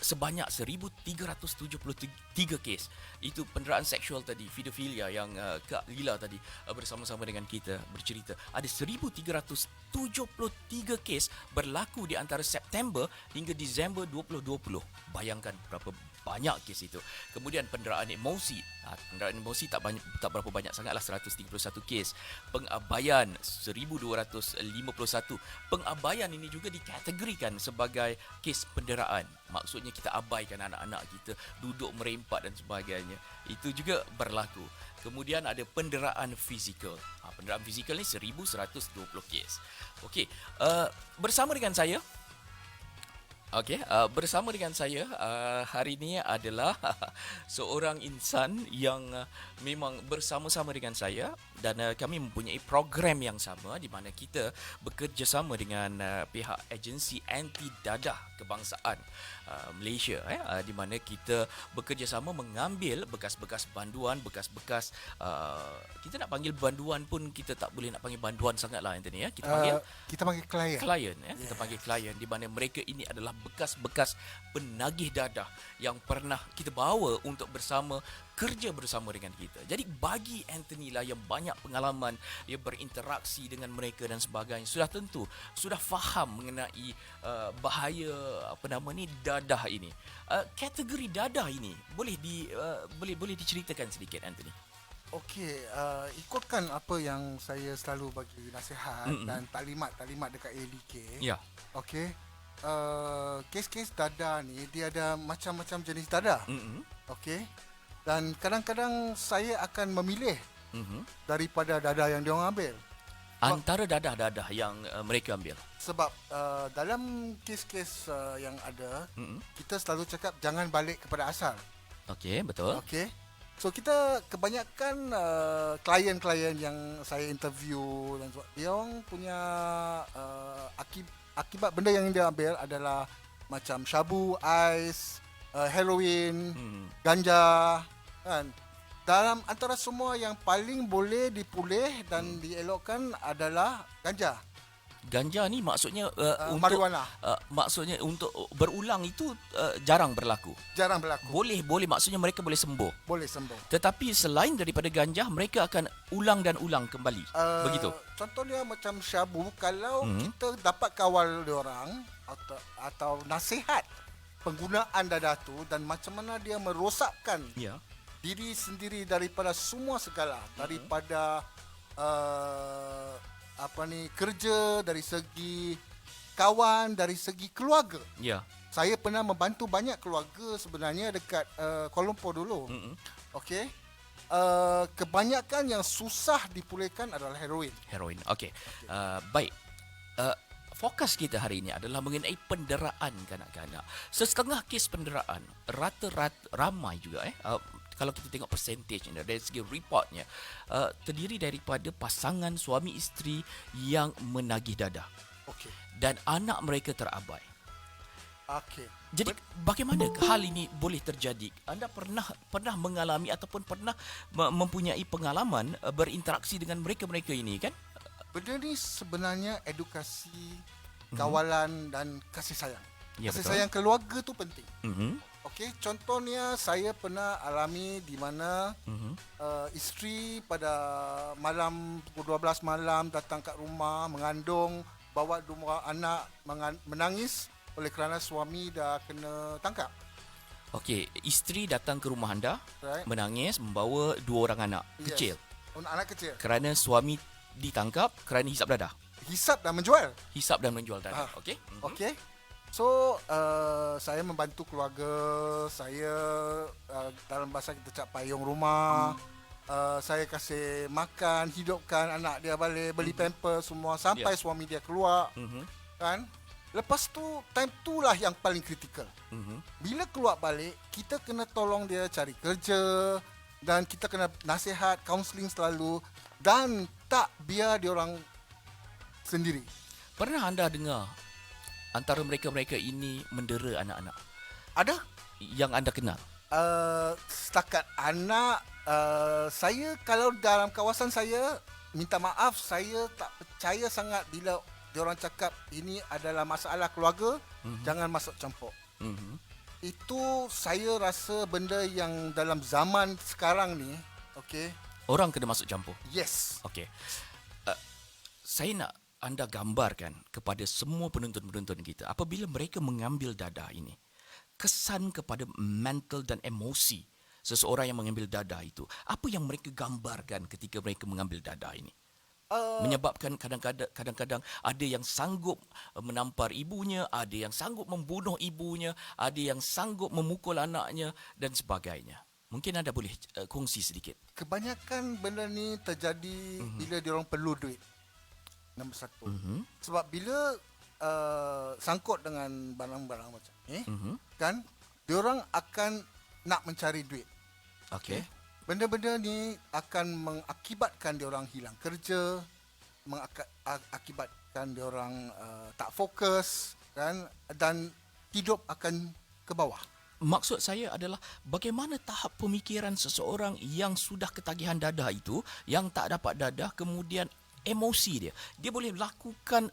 sebanyak 1,373 kes. Itu penderaan seksual tadi, pedofilia yang Kak Lila tadi bersama-sama dengan kita bercerita. Ada 1,373 kes berlaku di antara September hingga Disember 2020. Bayangkan berapa banyak kes itu. Kemudian penderaan emosi. Penderaan emosi tak berapa banyak sangatlah, 131 kes. Pengabaian 1,251. Pengabaian ini juga dikategorikan sebagai kes penderaan. Maksudnya kita abaikan anak-anak kita duduk merempat dan sebagainya. Itu juga berlaku. Kemudian ada penderaan fizikal. Penderaan fizikal ni 1,120 kes. Okey, bersama dengan saya hari ini adalah seorang insan yang memang bersama-sama dengan saya dan kami mempunyai program yang sama di mana kita bekerjasama dengan pihak agensi anti dadah kebangsaan Malaysia, di mana kita bekerjasama mengambil bekas-bekas banduan, bekas-bekas kita nak panggil banduan pun kita tak boleh nak panggil banduan sangatlah Anthony, ya. Kita panggil klien, ya. Kita panggil klien di mana mereka ini adalah bekas-bekas penagih dadah yang pernah kita bawa untuk kerja bersama dengan kita. Jadi bagi Anthony lah yang banyak pengalaman, dia berinteraksi dengan mereka dan sebagainya, sudah faham mengenai bahaya dadah ini. Kategori dadah ini boleh diceritakan sedikit Anthony? Okey, ikutkan apa yang saya selalu bagi nasihat dan taklimat dekat ALK. Ya. Okey. Kes-kes dadah ni dia ada macam-macam jenis dadah. Okey. Dan kadang-kadang saya akan memilih daripada dadah yang diorang ambil. Antara dadah-dadah yang mereka ambil. Sebab dalam kes-kes yang ada, kita selalu cakap jangan balik kepada asal. Okey, betul. Okey. So kita kebanyakan klien-klien yang saya interview dan dia orang punya akibat benda yang dia ambil adalah macam syabu, ais, heroin, ganja, kan. Dalam antara semua yang paling boleh dipulih dan dielokkan adalah ganja. Ganja ni maksudnya untuk marijuana. Maksudnya untuk berulang itu jarang berlaku. Boleh maksudnya mereka boleh sembuh. Boleh sembuh. Tetapi selain daripada ganja, mereka akan ulang dan ulang kembali. Begitu. Contohnya macam syabu, kalau kita dapat kawal diorang atau nasihat penggunaan dadah tu dan macam mana dia merosakkan diri sendiri daripada semua segala, daripada kerja, dari segi kawan, dari segi keluarga. Ya. Saya pernah membantu banyak keluarga sebenarnya dekat Kuala Lumpur dulu. Okey. Kebanyakan yang susah dipulihkan adalah heroin. Okey. Baik. Fokus kita hari ini adalah mengenai penderaan kanak-kanak. Setengah kes penderaan rata-rata ramai juga kalau kita tengok percentage dari segi reportnya terdiri daripada pasangan suami isteri yang menagih dadah. Okey. Dan anak mereka terabai. Okey. Jadi bagaimana hal ini boleh terjadi? Anda pernah mengalami ataupun pernah mempunyai pengalaman berinteraksi dengan mereka-mereka ini, kan? Benda ni sebenarnya edukasi, kawalan dan kasih sayang. Ya, kasih betul. sayang keluarga tu penting. Okey, contohnya saya pernah alami di mana isteri pada malam pukul 12 malam datang kat rumah mengandung, bawa dua anak menangis oleh kerana suami dah kena tangkap. Okey, isteri datang ke rumah anda, Right. menangis membawa dua orang anak kecil Anak kecil. kerana suami ditangkap kerana hisap dadah. Hisap dan menjual. Hisap dan menjual dadah. Okey. Okey. So, saya membantu keluarga saya dalam bahasa kita cakap payung rumah. Saya kasih makan, hidupkan anak dia balik, beli pamper semua sampai suami dia keluar. Kan? Lepas tu, time tu lah yang paling kritikal. Bila keluar balik, kita kena tolong dia cari kerja dan kita kena nasihat, counselling selalu dan tak biar dia orang sendiri. Pernah anda dengar antara mereka-mereka ini mendera anak-anak Ada? yang anda kenal? Setakat anak, saya kalau dalam kawasan saya, minta maaf, saya tak percaya sangat bila diorang cakap ini adalah masalah keluarga, jangan masuk campur. Itu saya rasa benda yang dalam zaman sekarang ni, okey. Orang kena masuk campur. Yes. Okey. Saya nak anda gambarkan kepada semua penonton-penonton kita apabila mereka mengambil dadah ini. Kesan kepada mental dan emosi seseorang yang mengambil dadah itu. Apa yang mereka gambarkan ketika mereka mengambil dadah ini? Menyebabkan kadang-kadang ada yang sanggup menampar ibunya, ada yang sanggup membunuh ibunya, ada yang sanggup memukul anaknya dan sebagainya. Mungkin anda boleh kongsi sedikit. Kebanyakan benda ni terjadi bila diorang perlu duit. Nombor satu. Sebab bila sangkut dengan barang-barang macam ni, kan, diorang akan nak mencari duit. Okey. Benda-benda ni akan mengakibatkan diorang hilang kerja, mengakibatkan diorang tak fokus, kan, dan hidup akan ke bawah. Maksud saya adalah bagaimana tahap pemikiran seseorang yang sudah ketagihan dadah itu, yang tak dapat dadah, kemudian emosi dia. Dia boleh lakukan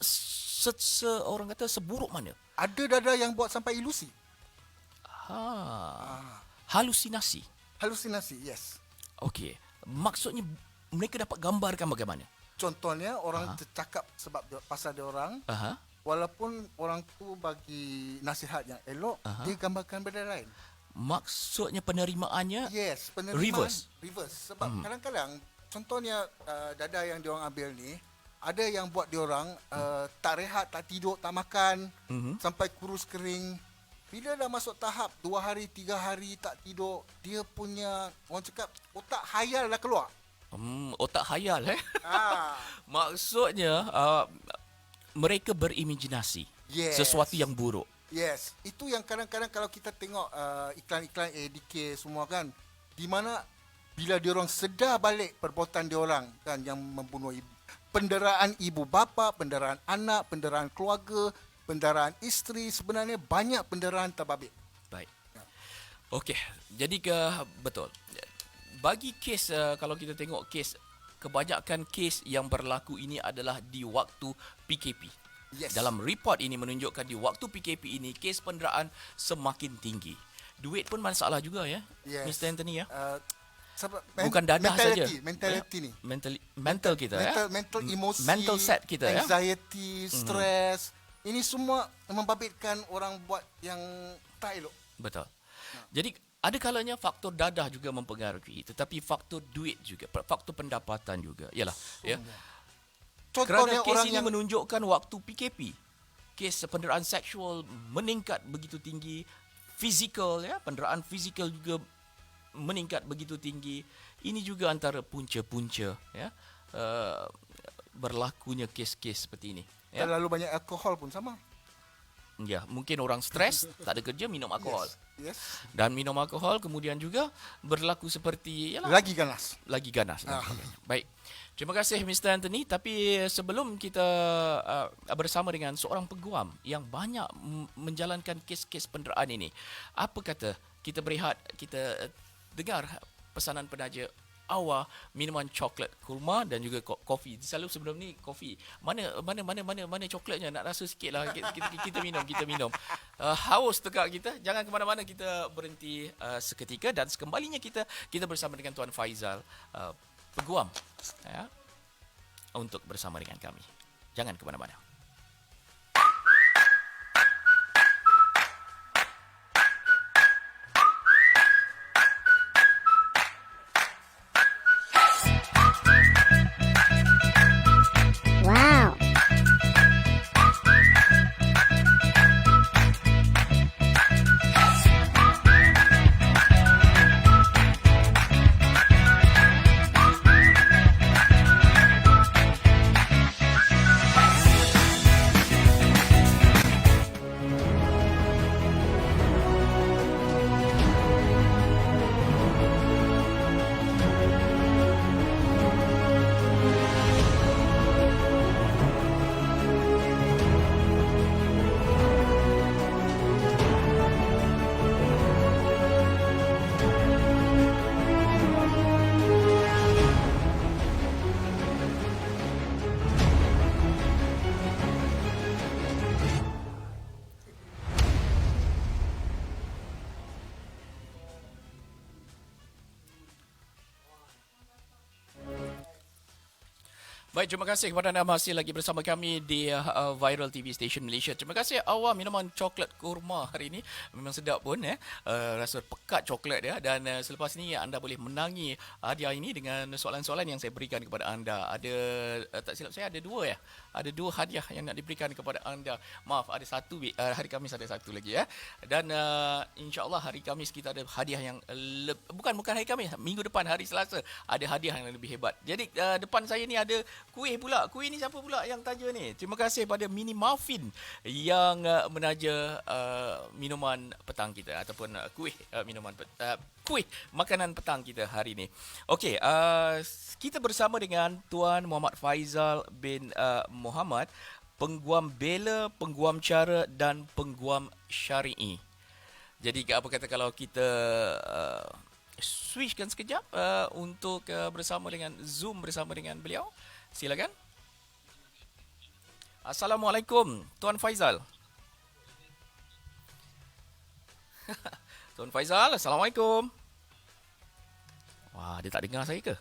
orang kata seburuk mana. Ada dadah yang buat sampai ilusi. Halusinasi. Halusinasi, yes. Okey. Maksudnya mereka dapat gambarkan bagaimana? Contohnya orang tercakap sebab pasal dia orang, walaupun orang tu bagi nasihat yang elok, dia gambarkan benda lain. Maksudnya penerimaannya Yes, penerimaan reverse. Sebab kadang-kadang contohnya dadah yang diorang ambil ni, ada yang buat diorang tak rehat, tak tidur, tak makan, sampai kurus kering. Bila dah masuk tahap 2 hari, 3 hari tak tidur, dia punya, orang cakap, otak hayal dah keluar. Otak hayal Maksudnya mereka berimajinasi sesuatu yang buruk. Yes, itu yang kadang-kadang kalau kita tengok iklan-iklan ADK semua kan, di mana bila diorang sedar balik perbuatan diorang kan, yang membunuh ibu, penderaan ibu bapa, penderaan anak, penderaan keluarga, penderaan isteri, sebenarnya banyak penderaan terbabit. Baik. Okey, jadi betul. Bagi kes kalau kita tengok kes, kebanyakan kes yang berlaku ini adalah di waktu PKP. Yes. Dalam report ini menunjukkan di waktu PKP ini kes penderaan semakin tinggi. Duit pun masalah juga ya, Yes. Mr. Anthony ya. Sebab Bukan dadah saja. Mentality ni. Mental kita mental emosi, mental set kita anxiety, stres. Ini semua membabitkan orang buat yang tak elok. Betul. Jadi ada kalanya faktor dadah juga mempengaruhi, tetapi faktor duit juga, faktor pendapatan juga. Yalah, ya. Contohnya Kerana kes orang ini yang menunjukkan waktu PKP, kes penderaan seksual meningkat begitu tinggi, fizikal ya, penderaan fizikal juga meningkat begitu tinggi. Ini juga antara punca-punca ya berlakunya kes-kes seperti ini. Ya. terlalu banyak alkohol pun sama. Ya, mungkin orang stres, tak ada kerja, minum alkohol. Yes. Dan minum alkohol kemudian juga berlaku seperti Lagi ganas. lagi ganas. Baik. Terima kasih Mr. Anthony, tapi sebelum kita bersama dengan seorang peguam yang banyak menjalankan kes-kes penderaan ini, apa kata kita berehat, kita dengar pesanan penaja awal minuman coklat kurma dan juga kopi. Selalu sebelum ni kopi. Mana coklatnya, nak rasa sikitlah. Kita minum. Haus tegak kita. Jangan ke mana-mana, kita berhenti seketika dan sekembalinya kita bersama dengan Tuan Faizal peguam ya, untuk bersama dengan kami. Jangan ke mana-mana. Wow. Baik, terima kasih kepada anda masih lagi bersama kami di Viral TV Station Malaysia. Terima kasih awal minuman coklat kurma hari ini. Memang sedap pun rasa pekat coklat dia, dan selepas ni anda boleh menangi hadiah ini dengan soalan-soalan yang saya berikan kepada anda. Ada tak silap saya ada dua Ada dua hadiah yang nak diberikan kepada anda. Maaf, ada satu hari Khamis ada satu lagi Dan insya-Allah hari Khamis kita ada hadiah yang bukan hari Khamis, minggu depan hari Selasa ada hadiah yang lebih hebat. Jadi depan saya ni ada kuih pula. Kuih ni siapa pula yang taja ni? Terima kasih pada Mini Muffin yang menaja minuman petang kita ataupun kuih kuih makanan petang kita hari ni. Okey, kita bersama dengan Tuan Muhammad Faizal bin Muhammad, pengguam bela, pengguam cara dan pengguam syar'i. Jadi apa kata kalau kita switchkan sekejap untuk bersama dengan Zoom bersama dengan beliau. Silakan. Assalamualaikum, Tuan Faizal. Tuan Faizal, Assalamualaikum. Wah, dia tak dengar saya ke?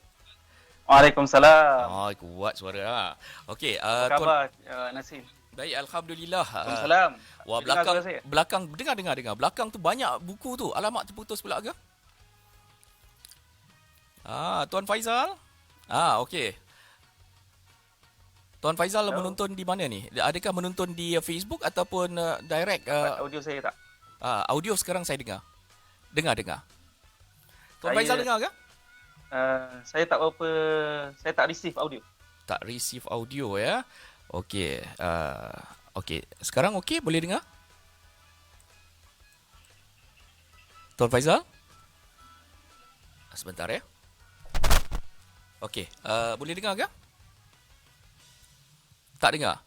Waalaikumsalam. Oh, kuat suara. Okey, Apa khabar, Nasim? Baik, alhamdulillah. Waalaikumsalam. Wah, belakang dengar. Belakang tu banyak buku tu. Alamak, terputus pula ke? Tuan Faizal? Okey. Tuan Faizal menonton di mana ni? Adakah menonton di Facebook ataupun direct? Audio saya tak? Audio sekarang saya dengar. Dengar. Tuan Faizal dengar ke? Saya tak berapa, saya tak receive audio. Tak receive audio ya. Okey. Okey. Sekarang okey, boleh dengar? Tuan Faizal? Sebentar ya. Okey. Boleh dengar ke? Tak dengar?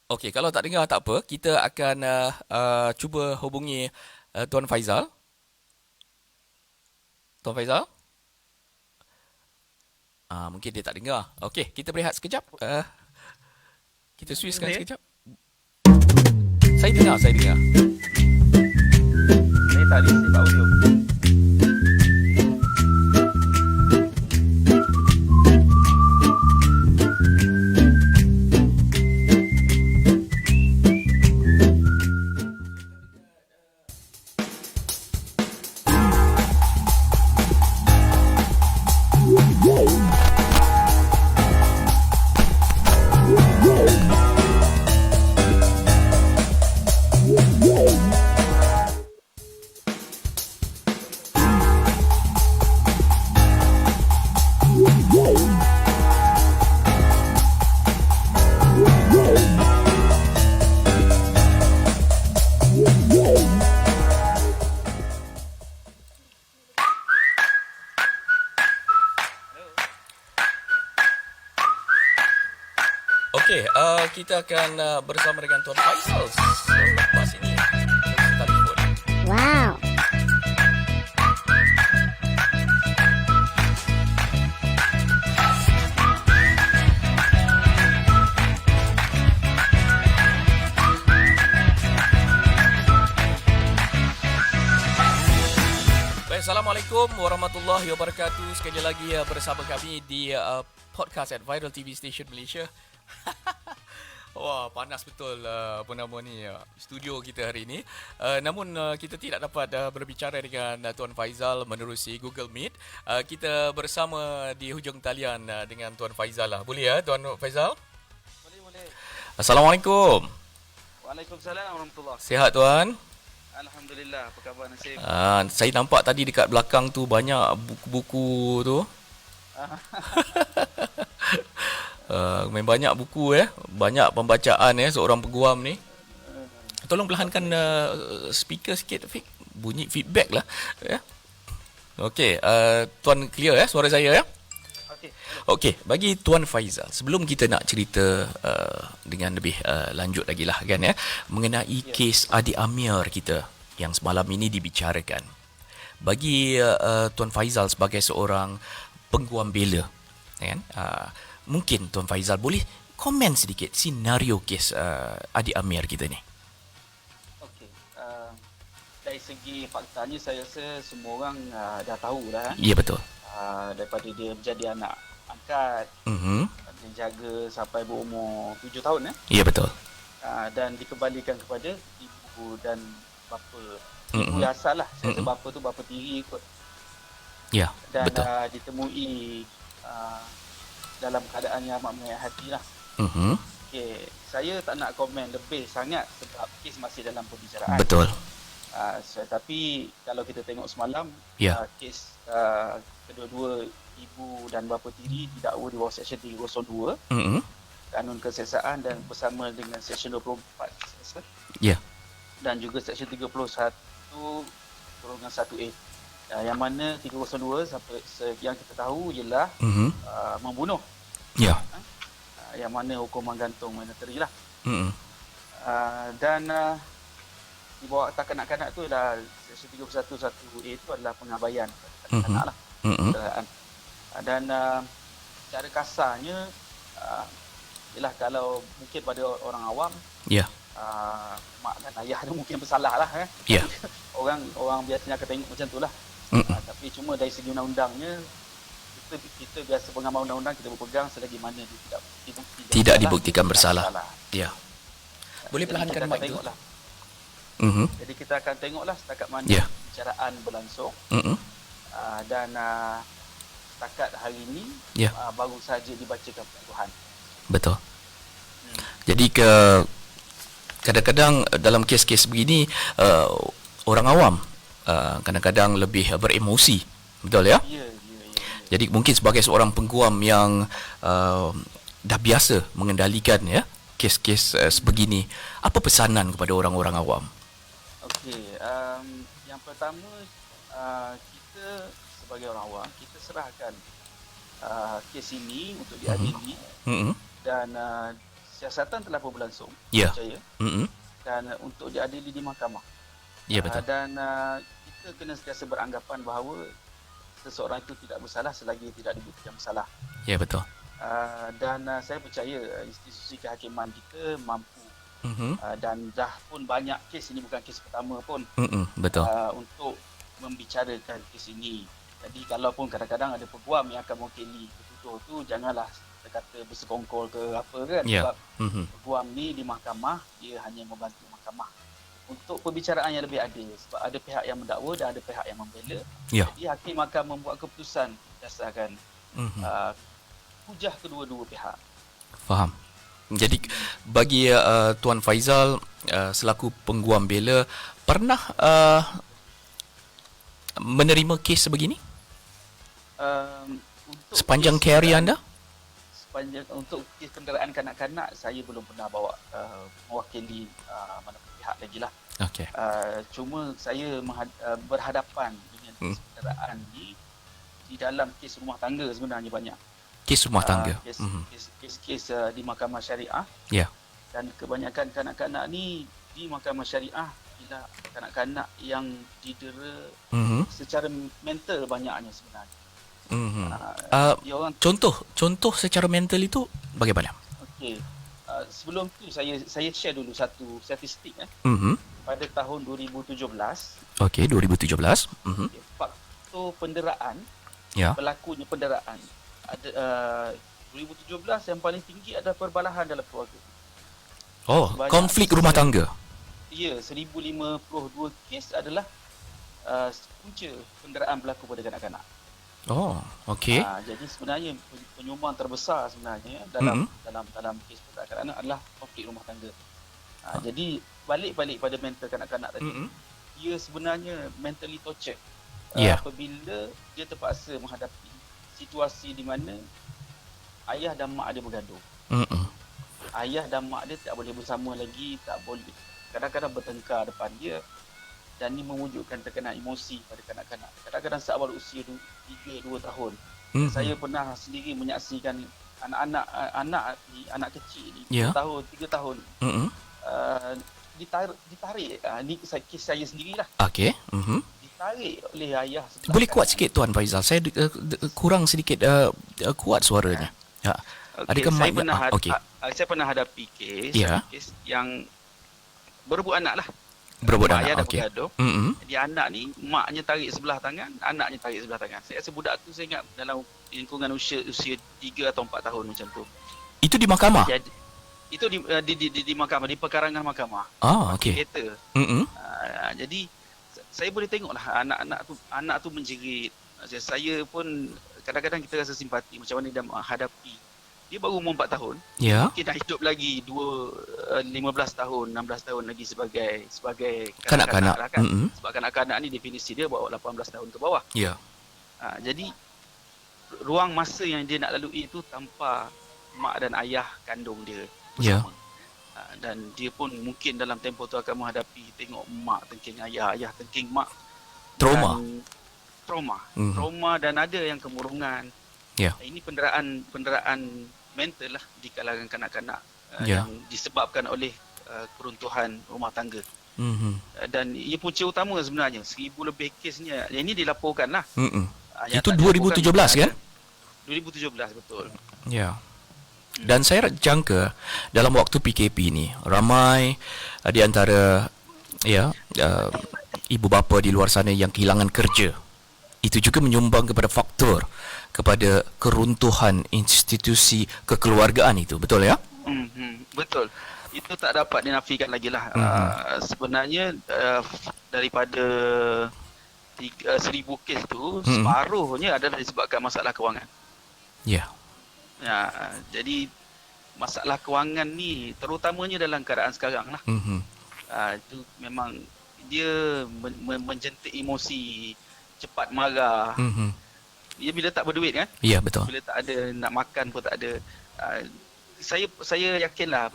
Okey, kalau tak dengar tak apa. Kita akan cuba hubungi Tuan Faizal. Tuan Faizal? Mungkin dia tak dengar. Okey, kita berehat sekejap. Kita switchkan sekejap. Saya dengar. Saya tak receive audio. Okey, kita akan bersama dengan Tuan Faizal selepas ini. Telefon. Wow. Baik, Assalamualaikum warahmatullahi wabarakatuh. Sekali lagi bersama kami di podcast at Viral TV Station Malaysia. Wah, panas betul apa nama ni studio kita hari ini. Namun kita tidak dapat berbicara dengan Tuan Faizal menerusi Google Meet. Kita bersama di hujung talian dengan Tuan Faizal lah. Boleh ya Tuan Faizal? Boleh. Assalamualaikum. Waalaikumsalam warahmatullahi. Sihat Tuan? Alhamdulillah. Apa khabar Nasim? Saya nampak tadi dekat belakang tu banyak buku-buku tu. Main banyak buku banyak pembacaan seorang peguam ni. Tolong perlahankan speaker sikit, bunyi feedback lah Okey, Tuan clear suara saya ya? Okey, bagi Tuan Faizal, sebelum kita nak cerita dengan lebih lanjut lagi lah kan mengenai kes adik Amir kita yang semalam ini dibicarakan. Bagi Tuan Faizal sebagai seorang pengguam bela kan, mungkin Tuan Faizal boleh komen sedikit senario kes adik Amir kita ni. Okey. Dari segi faktanya saya rasa semua orang dah tahu dah. Ya, betul. Daripada dia menjadi anak angkat yang jaga sampai berumur 7 tahun Ya, betul. Dan dikembalikan kepada ibu dan bapa. Ibu asal lah. Saya rasa bapa tu bapa tiri kot. Ya, dan betul. Ditemui dalam keadaan yang amat menyayat hati lah. Okay. Saya tak nak komen lebih sangat sebab kes masih dalam pembicaraan. Betul. Tapi kalau kita tengok semalam, kes kedua-dua ibu dan bapa tiri didakwa di bawah Seksyen 302 Kanun Keseksaan dan bersama dengan Seksyen 24 Ya. dan juga Seksyen 31/1A. Yang mana 302 sampai yang kita tahu ialah membunuh. Ya. Yang mana hukuman gantung mandatory lah. Dan di bawah atas kanak-kanak tu adalah Seksyen 31/1A itu adalah pengabaian kanak-kanak lah. Dan cara kasarnya ialah kalau mungkin pada orang awam, mak dan ayah tu mungkin bersalah lah. Orang biasanya akan tengok macam tu lah. Tapi cuma dari segi undang-undangnya, kita biasa pengamal undang-undang, kita berpegang selagi mana dia tidak dibuktikan bersalah. Ya. Boleh perlahankan mic tu. Jadi kita akan tengoklah setakat mana pembicaraan berlangsung. Dan setakat hari ini baru saja dibacakan putusan. Betul. Jadi kadang-kadang dalam kes-kes begini orang awam kadang-kadang lebih beremosi. Betul ya? Ya. Jadi mungkin sebagai seorang pengguam yang dah biasa mengendalikan kes-kes sebegini, apa pesanan kepada orang-orang awam? Okey, yang pertama, kita sebagai orang awam, kita serahkan kes ini untuk diadili dan siasatan telah berlangsung, percaya, dan untuk diadili di mahkamah. Ya, betul. Dan kita kena sentiasa beranggapan bahawa seseorang itu tidak bersalah selagi tidak dibuktikan bersalah. Ya, betul. Dan saya percaya institusi kehakiman kita mampu dan dah pun banyak kes, ini bukan kes pertama pun, betul. untuk membicarakan kes ini. Jadi kalaupun kadang-kadang ada peguam yang akan mewakili tertuduh tu, janganlah kata bersekongkol ke apa kan, sebab peguam ni di mahkamah dia hanya membantu mahkamah untuk pembicaraan yang lebih adil, sebab ada pihak yang mendakwa dan ada pihak yang membela. Jadi hakim akan membuat keputusan berdasarkan hujah kedua-dua pihak. Faham. Jadi bagi Tuan Faizal selaku pengguam bela, pernah menerima kes sebegini? Sepanjang karier anda? Untuk kes kenderaan kanak-kanak, saya belum pernah bawa mewakili mana pihak lagi lah. Okay. Cuma saya berhadapan dengan kes kenderaan ni di dalam kes rumah tangga sebenarnya banyak. Kes rumah tangga. Kes di mahkamah syariah. Ya. Dan kebanyakan kanak-kanak ni di mahkamah syariah ialah kanak-kanak yang didera secara mental banyaknya sebenarnya. Contoh secara mental itu bagaimana? Okey. Sebelum tu saya share dulu satu statistik pada tahun 2017. Okey, 2017. Faktor penderaan, berlakunya penderaan ada 2017 yang paling tinggi adalah perbalahan dalam keluarga. Konflik rumah tangga. Ya, 1052 kes adalah punca penderaan berlaku pada kanak-kanak. Okey. Jadi sebenarnya penyumbang terbesar sebenarnya dalam kes kanak-kanak adalah konflik rumah tangga. Jadi balik pada mental kanak-kanak tadi. Dia sebenarnya mentally tortured. Apabila dia terpaksa menghadapi situasi di mana ayah dan mak dia bergaduh. Ayah dan mak dia tak boleh bersama lagi, tak boleh, kadang-kadang bertengkar depan dia, dan ini mewujudkan tekanan emosi pada kanak-kanak. Kadang-kadang seawal usia 3-2 tahun. Saya pernah sendiri menyaksikan anak kecil ni 2 tahun, 3 tahun ditarik. Ini kisah saya sendirilah. Okey. Ditarik oleh ayah. Boleh kuat sikit Tuan Faizal. Saya kurang sedikit kuat suaranya. Adakah saya pernah hadapi kes yang berebut anak lah. Berebut Mak anak, ayah dah okey. bergaduh. Jadi anak ni, maknya tarik sebelah tangan, anaknya tarik sebelah tangan. Saya rasa budak tu saya ingat dalam lingkungan usia 3 atau 4 tahun macam tu. Itu di mahkamah? Jadi, itu di mahkamah, di perkarangan mahkamah. Okey. Kereta. Jadi saya boleh tengoklah anak tu menjerit. Saya pun kadang-kadang kita rasa simpati macam mana dia menghadapi. Dia baru umur 4 tahun. Ya. Mungkin dah hidup lagi 15 tahun, 16 tahun lagi sebagai Kanak-kanak lah kan. Sebab kanak-kanak ni definisi dia bawa 18 tahun ke bawah. Ya. Jadi ruang masa yang dia nak lalui itu tanpa mak dan ayah kandung dia bersama. Dan dia pun mungkin dalam tempoh tu akan menghadapi tengok mak tengking ayah, ayah tengking mak. Trauma. Trauma dan ada yang kemurungan. Ya. Ini penderaan mental lah di kalangan kanak-kanak Ya. yang disebabkan oleh keruntuhan rumah tangga. Dan ia punca utama sebenarnya 1000 lebih kesnya. Yang ini dilaporkan lah. Itu 2017 kan? 2017 betul. Ya. Dan saya jangka dalam waktu PKP ni ramai di antara ibu bapa di luar sana yang kehilangan kerja. Itu juga menyumbang kepada faktor kepada keruntuhan institusi kekeluargaan itu, betul ya? Betul. Itu tak dapat dinafikan lagi lah. Sebenarnya daripada 1000 kes tu separuhnya adalah disebabkan masalah kewangan. Ya. Jadi masalah kewangan ni terutamanya dalam keadaan sekarang lah. Itu memang dia menjentik emosi, cepat marah. Dia bila tak berduit kan? Ya, betul. Bila tak ada nak makan pun tak ada. Saya yakinlah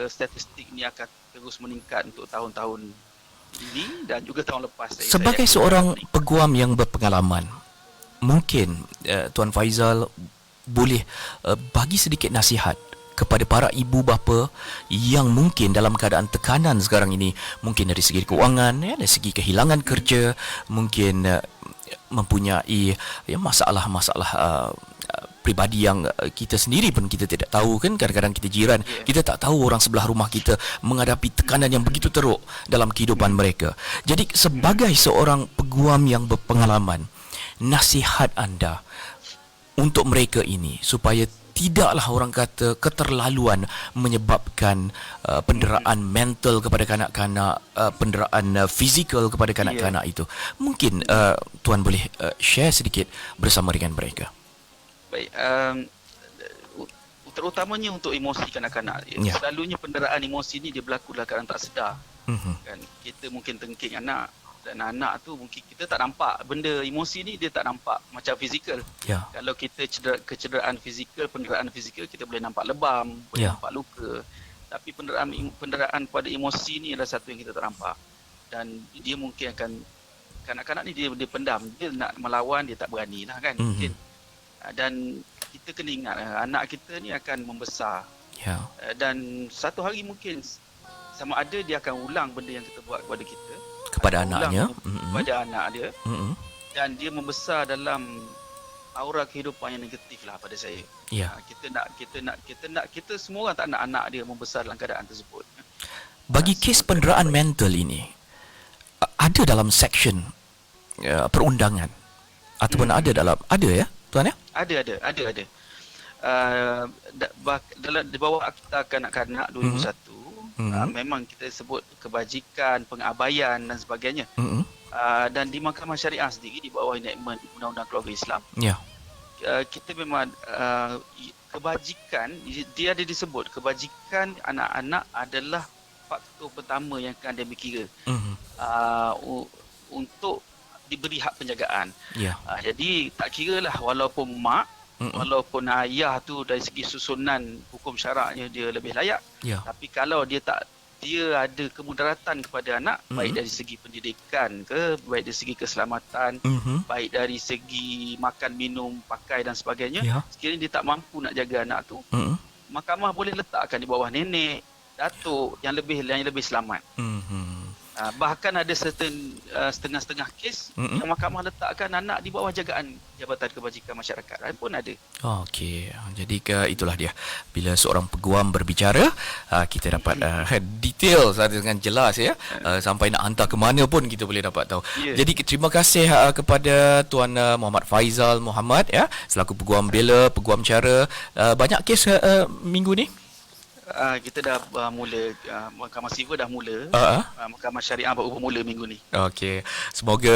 statistik ni akan terus meningkat untuk tahun-tahun ini dan juga tahun lepas. Sebagai seorang peguam yang berpengalaman, mungkin Tuan Faizal boleh bagi sedikit nasihat kepada para ibu bapa yang mungkin dalam keadaan tekanan sekarang ini, mungkin dari segi keuangan, dari segi kehilangan kerja, mungkin mempunyai masalah-masalah pribadi yang kita sendiri pun kita tidak tahu kan. Kadang-kadang kita jiran, kita tak tahu orang sebelah rumah kita menghadapi tekanan yang begitu teruk dalam kehidupan mereka. Jadi sebagai seorang peguam yang berpengalaman, nasihat anda untuk mereka ini supaya tidaklah orang kata keterlaluan menyebabkan penderaan mental kepada kanak-kanak, penderaan fizikal kepada kanak-kanak itu. Mungkin Tuan boleh share sedikit bersama dengan mereka. Baik, terutamanya untuk emosi kanak-kanak. Selalunya penderaan emosi ni dia berlaku dalam keadaan tak sedar. Kan kita mungkin tengking anak, dan anak tu mungkin kita tak nampak benda emosi ni, dia tak nampak macam fizikal. Kalau kita kecederaan fizikal, penderaan fizikal, kita boleh nampak lebam, boleh nampak luka. Tapi penderaan pada emosi ni adalah satu yang kita tak nampak. Dan dia mungkin akan, kanak-kanak ni dia pendam, dia nak melawan, dia tak berani lah kan. Mungkin. Dan kita kena ingat anak kita ni akan membesar. Dan satu hari mungkin sama ada dia akan ulang benda yang kita buat kepada kita, kepada anaknya, kepada anak dia, dan dia membesar dalam aura kehidupan yang negatif lah pada saya. Kita semua orang tak nak anak dia membesar dalam keadaan tersebut. Bagi kes penderaan mental ini, ada dalam section perundangan ataupun ada ya Tuan ya? Ada. Dalam di bawah Akta Kanak-kanak 2001, memang kita sebut kebajikan, pengabaian dan sebagainya. Dan di Mahkamah Syariah sendiri di bawah enactment Undang-Undang Keluarga Islam, kita memang kebajikan, dia ada disebut kebajikan anak-anak adalah faktor pertama yang akan dia kira untuk diberi hak penjagaan. Jadi tak kiralah walaupun mak, walaupun ayah tu dari segi susunan hukum syaraknya dia lebih layak, tapi kalau dia ada kemudaratan kepada anak, baik dari segi pendidikan ke, baik dari segi keselamatan, baik dari segi makan, minum, pakai dan sebagainya, sekiranya dia tak mampu nak jaga anak tu, mahkamah boleh letakkan di bawah nenek, datuk yang lebih selamat. Bahkan ada setengah-setengah kes yang mahkamah letakkan anak di bawah jagaan Jabatan Kebajikan Masyarakat pun ada. Okey, jadi itulah dia. Bila seorang peguam berbicara, kita dapat detail dengan jelas ya. Sampai nak hantar ke mana pun kita boleh dapat tahu. Jadi terima kasih kepada Tuan Muhammad Faizal Muhammad ya, selaku peguam bela, peguam cara. Banyak kes minggu ni? Kita dah mula, Mahkamah Sivil dah mula, Mahkamah Syariah baru mula minggu ni. Okey, semoga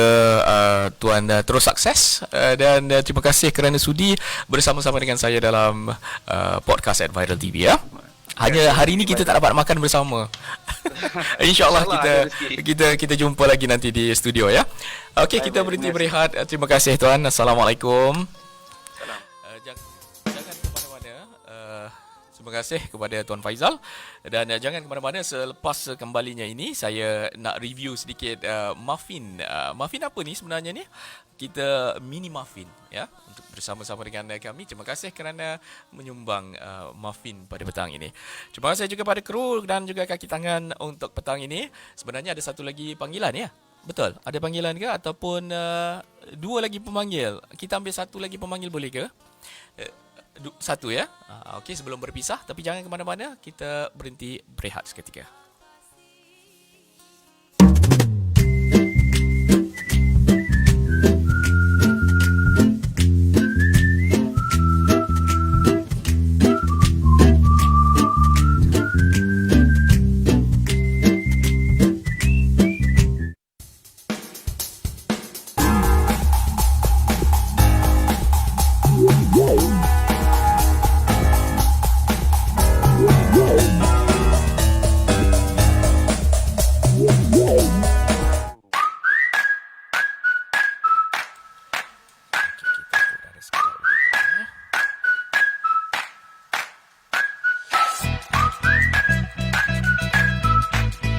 Tuan terus sukses dan terima kasih kerana sudi bersama-sama dengan saya dalam podcast at Viral TV ya. Hanya hari ini kita tak dapat makan bersama. InsyaAllah kita jumpa lagi nanti di studio ya. Okey, kita berhenti berehat. Terima kasih Tuan. Assalamualaikum. Terima kasih kepada Tuan Faizal dan jangan ke mana-mana. Selepas kembalinya ini saya nak review sedikit muffin. Muffin apa ni sebenarnya ni? Kita mini muffin ya, untuk bersama-sama dengan kami. Terima kasih kerana menyumbang muffin pada petang ini. Terima kasih juga pada kru dan juga kaki tangan untuk petang ini. Sebenarnya ada satu lagi panggilan ya. Betul? Ada panggilan ke ataupun dua lagi pemanggil? Kita ambil satu lagi pemanggil boleh ke? Satu ya. Okey, sebelum berpisah, tapi jangan ke mana-mana, kita berhenti berehat seketika.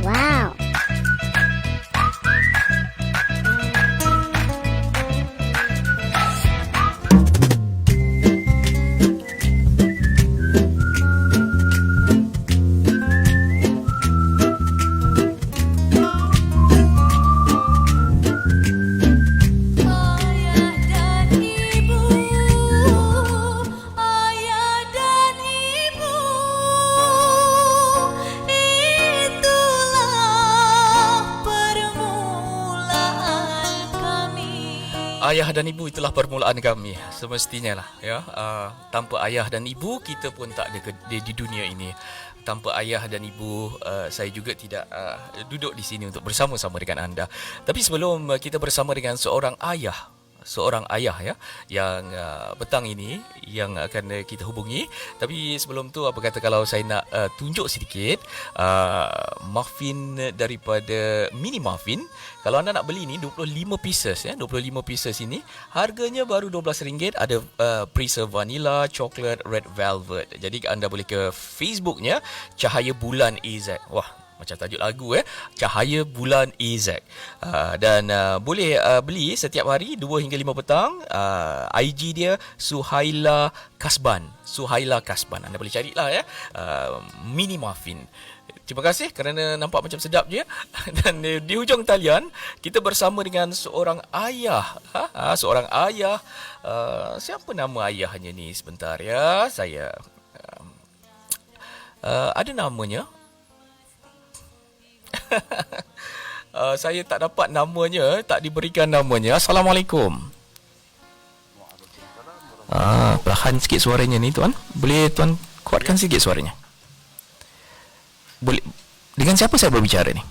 Wow. Ayah dan ibu itulah permulaan kami. Semestinya lah ya. Tanpa ayah dan ibu kita pun tak ada di dunia ini. Tanpa ayah dan ibu saya juga tidak duduk di sini untuk bersama-sama dengan anda. Tapi sebelum kita bersama dengan seorang ayah ya yang petang ini yang akan kita hubungi, tapi sebelum tu apa kata kalau saya nak tunjuk sedikit muffin daripada mini muffin. Kalau anda nak beli ni 25 pieces ya, 25 pieces ini harganya baru RM12. Ada preserve vanilla, coklat, red velvet. Jadi anda boleh ke Facebooknya Cahaya Bulan AZ. Wah, macam tajuk lagu Cahaya Bulan AZ. Dan boleh beli setiap hari 2 hingga 5 petang. IG dia Suhaila Kasban. Anda boleh carilah ya. Mini muffin. Terima kasih kerana nampak macam sedap je. Dan di hujung talian kita bersama dengan seorang ayah. Seorang ayah. Siapa nama ayahnya ni? Sebentar ya. Saya ada namanya. Saya tak dapat namanya, tak diberikan namanya. Assalamualaikum. Perlahan sikit suaranya ni tuan. Boleh tuan kuatkan sikit suaranya? Boleh. Dengan siapa saya berbicara ni?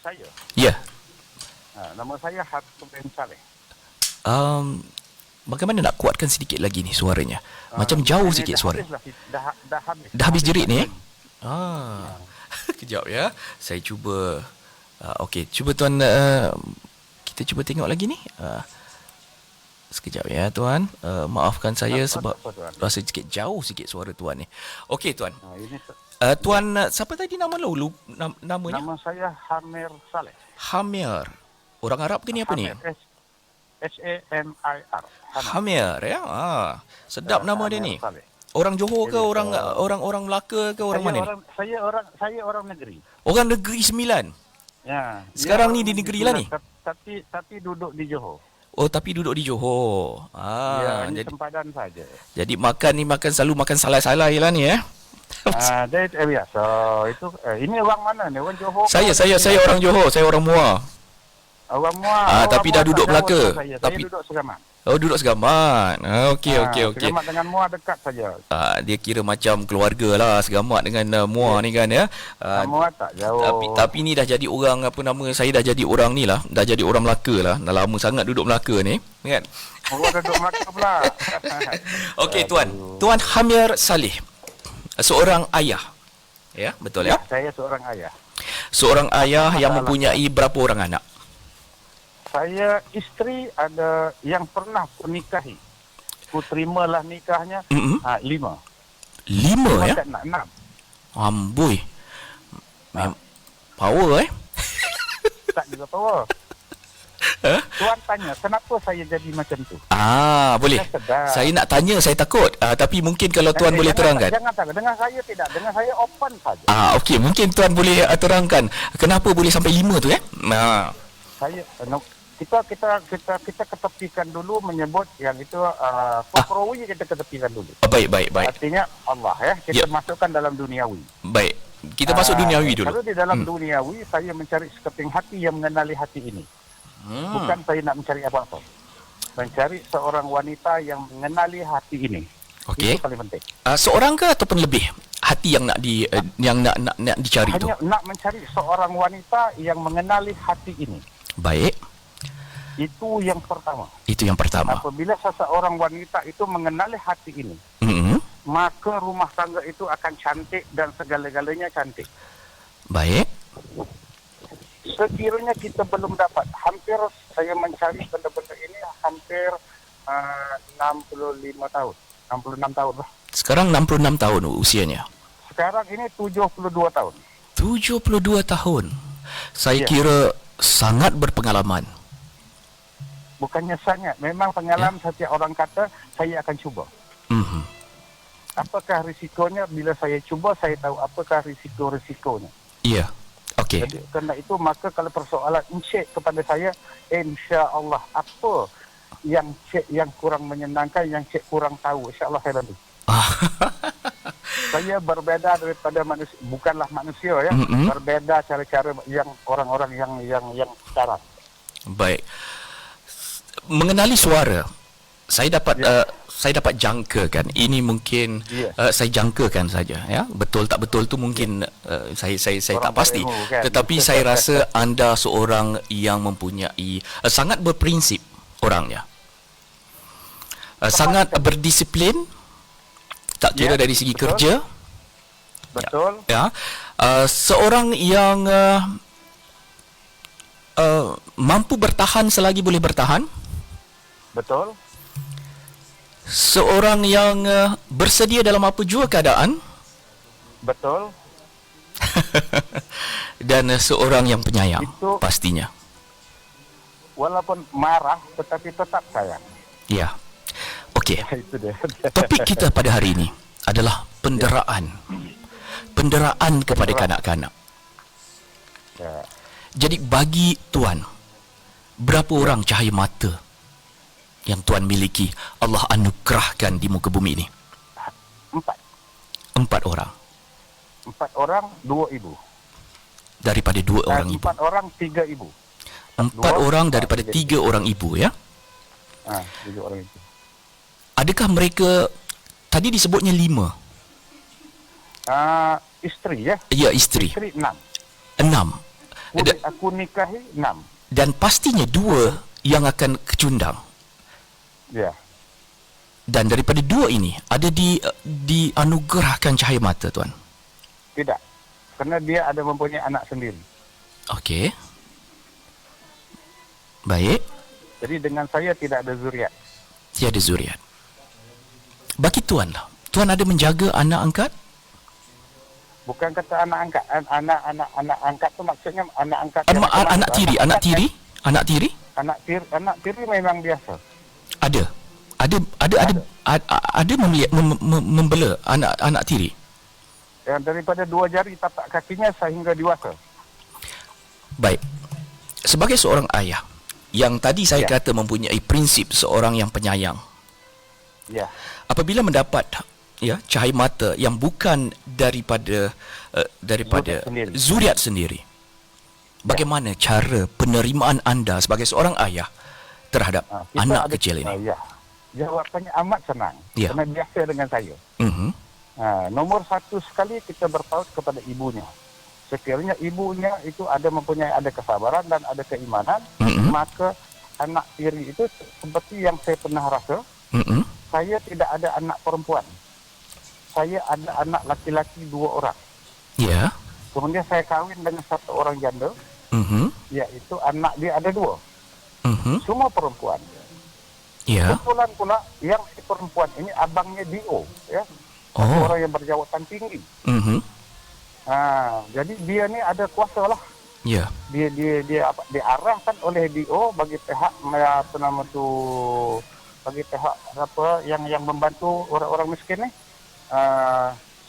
Saya. Ya. Nama saya Hakim Saleh. Bagaimana nak kuatkan sedikit lagi ni suaranya? Macam jauh sikit suara. Dah habis jerit ni Kejap ya. Saya cuba. Okey, cuba tuan kita cuba tengok lagi ni. Sekejap ya tuan. Maafkan saya sebab rasa sikit jauh sikit suara tuan ni. Okey tuan. Tuan siapa tadi nama lu? Namanya? Nama saya Hamir Saleh. Hamir. Orang Arab ke ni apa ni? Hamir. Hamir ya. Sedap nama dia ni. Orang Johor ke orang Melaka ke orang mana ni? Saya orang negeri. Orang Negeri Sembilan. Ya. Sekarang dia ni di orang negeri lah ni? Tapi duduk di Johor. Oh, tapi duduk di Johor. Ya, ini Jadi sempadan saja. makan ni selalu makan salai-salai lah ni Dia biasa. Itu ini orang mana ni? Orang Johor. Saya orang Johor, saya orang Muar. Orang Muar. Tapi dah duduk Melaka. Saya duduk Segamat. Oh, duduk Segamat. Okey. Segamat dengan Muar dekat saja. Dia kira macam keluarga lah Segamat dengan Muar ni kan ya. Muar tak jauh. Tapi ni dah jadi orang saya dah jadi orang ni lah, dah jadi orang Melaka lah. Dah lama sangat duduk Melaka ni, kan? Orang duduk Melaka pula. Okey Tuan Hamir Saleh. Seorang ayah. Ya, betul ya? Saya seorang ayah. Seorang ayah yang mempunyai berapa orang anak? Saya isteri ada yang pernah ku nikahi. Ku terimalah nikahnya 5. 5 ya? Tak nak 6. Amboi. Power Tak juga power. Tuan tanya kenapa saya jadi macam tu? Boleh. Saya nak tanya, saya takut. Tapi mungkin kalau tuan boleh terangkan. Jangan takut. Dengan saya tidak. Dengan saya open saja. Okey, mungkin tuan boleh terangkan kenapa boleh sampai 5 tu Saya kita ketepikan dulu menyebut yang itu Fukrowi kita ketepikan dulu. Baik. Artinya Allah ya, kita masukkan dalam duniawi. Baik. Kita masuk duniawi dulu. Kalau di dalam duniawi saya mencari sekeping hati yang mengenali hati ini. Bukan saya nak mencari apa-apa. Mencari seorang wanita yang mengenali hati ini. Okey. Itu paling penting. Seorang ke ataupun lebih hati yang nak dicari Hanya tu? nak mencari seorang wanita yang mengenali hati ini. Baik. Itu yang pertama. Apabila seseorang wanita itu mengenali hati ini, maka rumah tangga itu akan cantik dan segala-galanya cantik. Baik. Sekiranya kita belum dapat, hampir saya mencari benda-benda ini hampir 65 tahun. 66 tahun lah. Sekarang 66 tahun usianya. Sekarang ini 72 tahun. 72 tahun. Saya kira sangat berpengalaman. Bukannya sangat, memang pengalaman setiap orang kata saya akan cuba. Apakah risikonya? Bila saya cuba, saya tahu apakah risikonya. Ya. Okey. Jadi kerana itu maka kalau persoalan encik kepada saya, insya-Allah apa yang kurang menyenangkan, yang cik kurang tahu, insya-Allah saya bantu. Saya berbeza daripada manusia, bukanlah manusia ya, berbeza cara-cara yang orang-orang yang sekarang. Baik. Mengenali suara, saya dapat jangkakan. Ini mungkin saya jangkakan saja ya. Betul tak betul tu mungkin saya tak pasti. Kan? Tetapi saya rasa anda seorang yang mempunyai sangat berprinsip orangnya. Sangat berdisiplin. Tak kira dari segi kerja. Betul. Ya. Seorang yang mampu bertahan selagi boleh bertahan. Betul. Seorang yang bersedia dalam apa jua keadaan. Betul. Dan seorang yang penyayang itu, pastinya. Walaupun marah tetapi tetap sayang. Ya. Okey. Itu dia. Topik kita pada hari ini adalah penderaan. Penderaan kepada kanak-kanak. Ya. Jadi bagi tuan, berapa orang cahaya mata yang tuan miliki Allah anugerahkan di muka bumi ini? 4 orang. 4 orang, 2 ibu. Daripada 2 orang ibu. 4 orang, 3 ibu. 4 orang daripada 3 orang ibu ya. 3 orang ibu. Adakah mereka tadi disebutnya 5? Isteri ya. Ya, isteri. Isteri 6. Aku nikahi 6. Dan pastinya 2 yang akan kecundang. Ya. Dan daripada 2 ini ada dianugerahkan cahaya mata tuan? Tidak. Kerana dia ada mempunyai anak sendiri. Okey. Baik. Jadi dengan saya tidak ada zuriat. Tiada zuriat. Bagi tuan lah. Tuan ada menjaga anak angkat? Bukan kata anak angkat. Anak angkat tu maksudnya anak angkat. Anak tiri. Anak tiri memang biasa. Ada membela anak tiri. daripada 2 jari tapak kakinya sehingga dewasa. Baik. Sebagai seorang ayah yang tadi saya kata mempunyai prinsip seorang yang penyayang. Ya. Apabila mendapat cahaya mata yang bukan daripada zuriat sendiri. Bagaimana cara penerimaan anda sebagai seorang ayah terhadap anak kecil ini? Jawapannya amat senang. Kerana biasa dengan saya. Nomor 1 sekali kita berpaut kepada ibunya. Sekiranya ibunya itu ada kesabaran dan ada keimanan, maka anak tiri itu seperti yang saya pernah rasa, saya tidak ada anak perempuan. Saya ada anak laki-laki 2 orang. Ya. Kemudian saya kahwin dengan 1 orang janda, iaitu anak dia ada 2. Semua perempuan. Ya. Kebetulan pula yang si perempuan ini abangnya DO, ya. Orang yang berjawatan tinggi. Jadi dia ni ada kuasa lah. Ya. Dia diarahkan oleh DO bagi pihak bagi pihak yang membantu orang-orang miskin ni,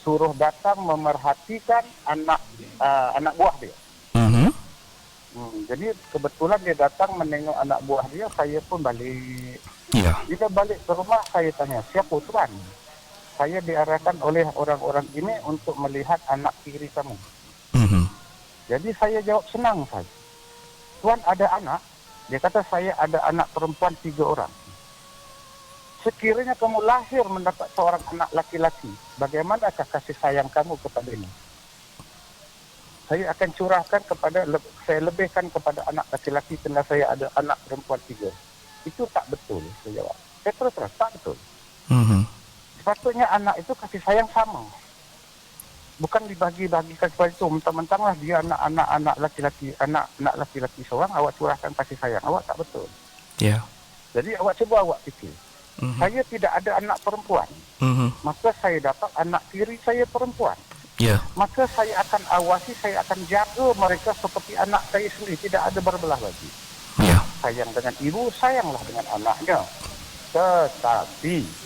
suruh datang memerhatikan anak buah dia. Jadi kebetulan dia datang menengok anak buah dia, saya pun balik. Ya. Bila balik ke rumah, saya tanya, siapa tuan? Saya diarahkan oleh orang-orang ini untuk melihat anak tiri kamu. Jadi saya jawab senang saja. Tuan ada anak? Dia kata saya ada anak perempuan 3 orang. Sekiranya kamu lahir mendapat seorang anak laki-laki, bagaimanakah kasih sayang kamu kepadanya? Saya akan curahkan saya lebihkan kepada anak laki-laki kerana saya ada anak perempuan 3. Itu tak betul, saya jawab. Saya terus tak betul. Sepatutnya anak itu kasih sayang sama. Bukan dibagi-bagikan kepada itu. Mentang-mentanglah dia anak laki-laki seorang, awak curahkan kasih sayang. Awak tak betul. Ya. Jadi awak cuba awak fikir. Saya tidak ada anak perempuan. Maka saya dapat anak tiri saya perempuan. Ya. Maka saya akan awasi, saya akan jaga mereka seperti anak saya sendiri. Tidak ada berbelah bagi. Ya. Sayang dengan ibu, sayanglah dengan anaknya. Tetapi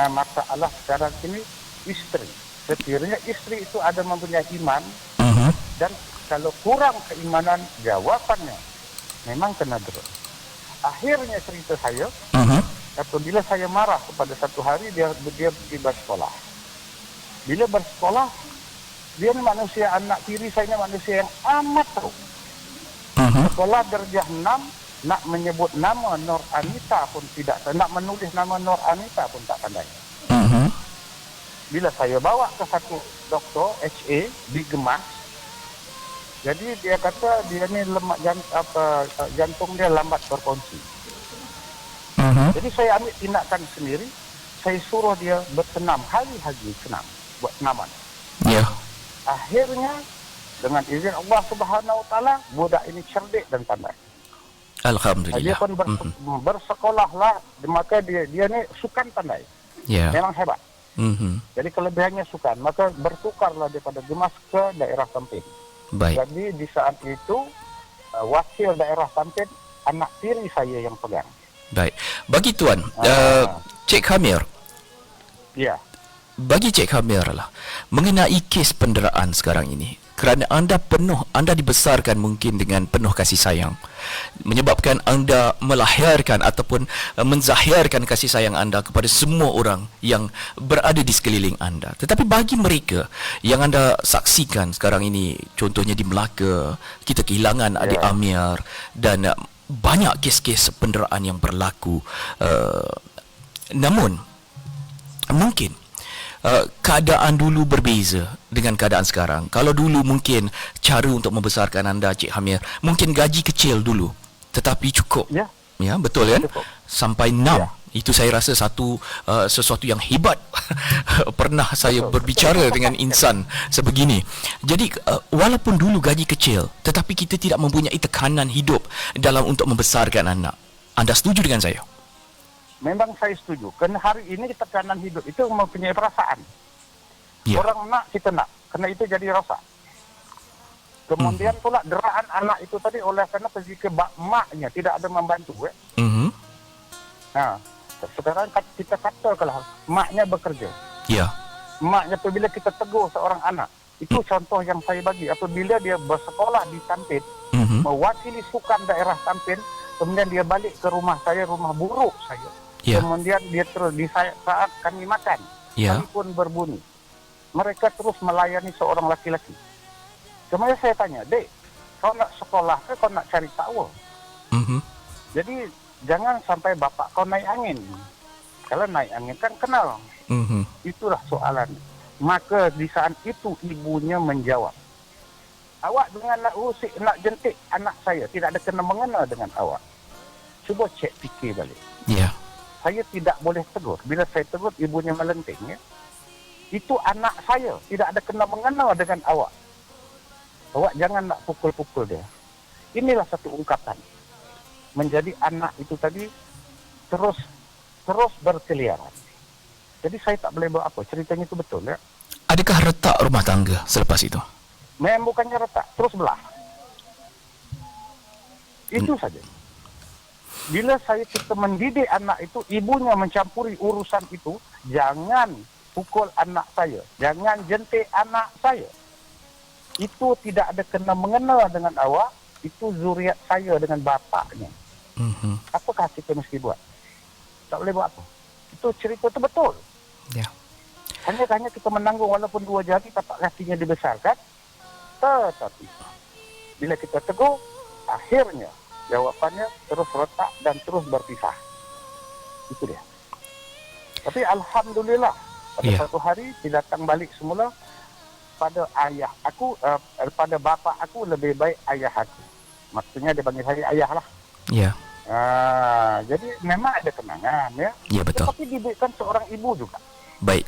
masalah sekarang ini isteri. Sekiranya istri itu ada mempunyai iman, dan kalau kurang keimanan, jawabannya memang kena derut. Akhirnya cerita saya, apabila saya marah kepada satu hari, dia pergi bersekolah. Bila bersekolah, dia ni manusia, anak tiri saya ni manusia yang amat teruk. Sekolah darjah 6, nak menyebut nama Nur Anita pun tidak, nak menulis nama Nur Anita pun tak pandai. Bila saya bawa ke satu doktor HA digemas, jadi dia kata dia ni lemak jantung dia lambat berfungsi. Jadi saya ambil tindakan sendiri, saya suruh dia bersenam hari-hari, senam buat senaman. Ya. Akhirnya dengan izin Allah Subhanahu Wa Taala, budak ini cerdik dan pandai. Alhamdulillah. Dia pun bersekolah lah, maka dia ni sukan pandai. Ya. Memang hebat. Jadi kelebihannya sukan, maka bertukarlah daripada Gemas ke daerah Tampin. Baik. Jadi di saat itu wakil daerah Tampin anak tiri saya yang pegang. Baik. Bagi tuan, Cik Khamir. Ya. Bagi Cik Khamir lah, mengenai kes penderaan sekarang ini, kerana anda dibesarkan mungkin dengan penuh kasih sayang, menyebabkan anda melahirkan ataupun menzahirkan kasih sayang anda kepada semua orang yang berada di sekeliling anda. Tetapi bagi mereka yang anda saksikan sekarang ini, contohnya di Melaka, kita kehilangan adik Amir dan banyak kes-kes penderaan yang berlaku. Namun mungkin keadaan dulu berbeza dengan keadaan sekarang. Kalau dulu mungkin cara untuk membesarkan anda, Cik Khamir, mungkin gaji kecil dulu, tetapi cukup. Ya, betul kan? Cukup. Sampai 6. Ya. Itu saya rasa sesuatu yang hebat. Pernah saya berbicara dengan insan sebegini. Jadi walaupun dulu gaji kecil, tetapi kita tidak mempunyai tekanan hidup dalam untuk membesarkan anak. Anda setuju dengan saya? Memang saya setuju. Kerana hari ini tekanan hidup itu mempunyai perasaan. Ya. Orang nak, kita nak. Kerana itu jadi rasa. Kemudian pula deraan anak itu tadi oleh kerana pergi ke maknya tidak ada membantu. Nah, sekarang kita kata kalau maknya bekerja. Ya. Maknya apabila kita tegur seorang anak, itu contoh yang saya bagi. Apabila dia bersekolah di Tampin, mewakili sukan daerah Tampin, kemudian dia balik ke rumah saya, rumah buruk saya. Kemudian dia terus di saat kami makan, kami pun berbunyi. Mereka terus melayani seorang laki-laki. Kemudian saya tanya, Dek, kau nak sekolah ke kau nak cari tahu? Jadi jangan sampai bapak kau naik angin. Kalau naik angin kan kenal. Itulah soalan. Maka di saat itu ibunya menjawab, awak dengan nak jentik anak saya tidak ada kena mengena dengan awak. Cuba cek fikir balik. Saya tidak boleh tegur. Bila saya tegur, ibunya melenting. Ya. Itu anak saya tidak ada kena mengena dengan awak. Awak jangan nak pukul-pukul dia. Inilah satu ungkapan. Menjadi anak itu tadi terus berkeliaran. Jadi saya tak boleh buat apa. Ceritanya itu betul ya. Adakah retak rumah tangga selepas itu? Memang bukannya retak, terus belah. Itu saja. Bila kita mendidik anak itu, ibunya mencampuri urusan itu, jangan pukul anak saya, jangan jentik anak saya. Itu tidak ada kena mengena dengan awak, itu zuriat saya dengan bapaknya. Apakah kita mesti buat? Tak boleh buat apa. Itu cerita itu betul. Hanya kita menanggung walaupun 2 jari tapak kakinya dibesarkan. Tetapi bila kita tegur, akhirnya jawapannya terus retak dan terus berpisah. Itu dia. Tapi alhamdulillah pada satu hari datang balik semula pada ayah aku, pada bapa aku lebih baik ayah aku. Maksudnya dia panggil saya ayah lah. Jadi memang ada kenangan ya. Ya betul. Tapi diberikan seorang ibu juga. Baik,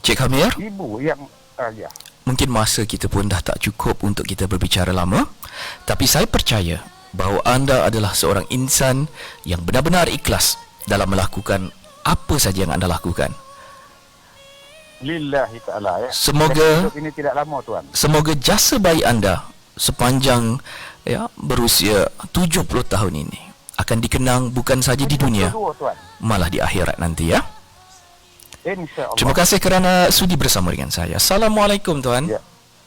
Cik Hamir. Ibu yang mungkin masa kita pun dah tak cukup untuk kita berbicara lama, tapi saya percaya bahawa anda adalah seorang insan yang benar-benar ikhlas dalam melakukan apa saja yang anda lakukan. Lillahi ta'ala ya. Semoga ini tidak lama tuan. Semoga jasa baik anda sepanjang berusia 70 tahun ini akan dikenang bukan saja di dunia, malah di akhirat nanti ya. InsyaAllah. Terima kasih kerana sudi bersama dengan saya. Assalamualaikum tuan.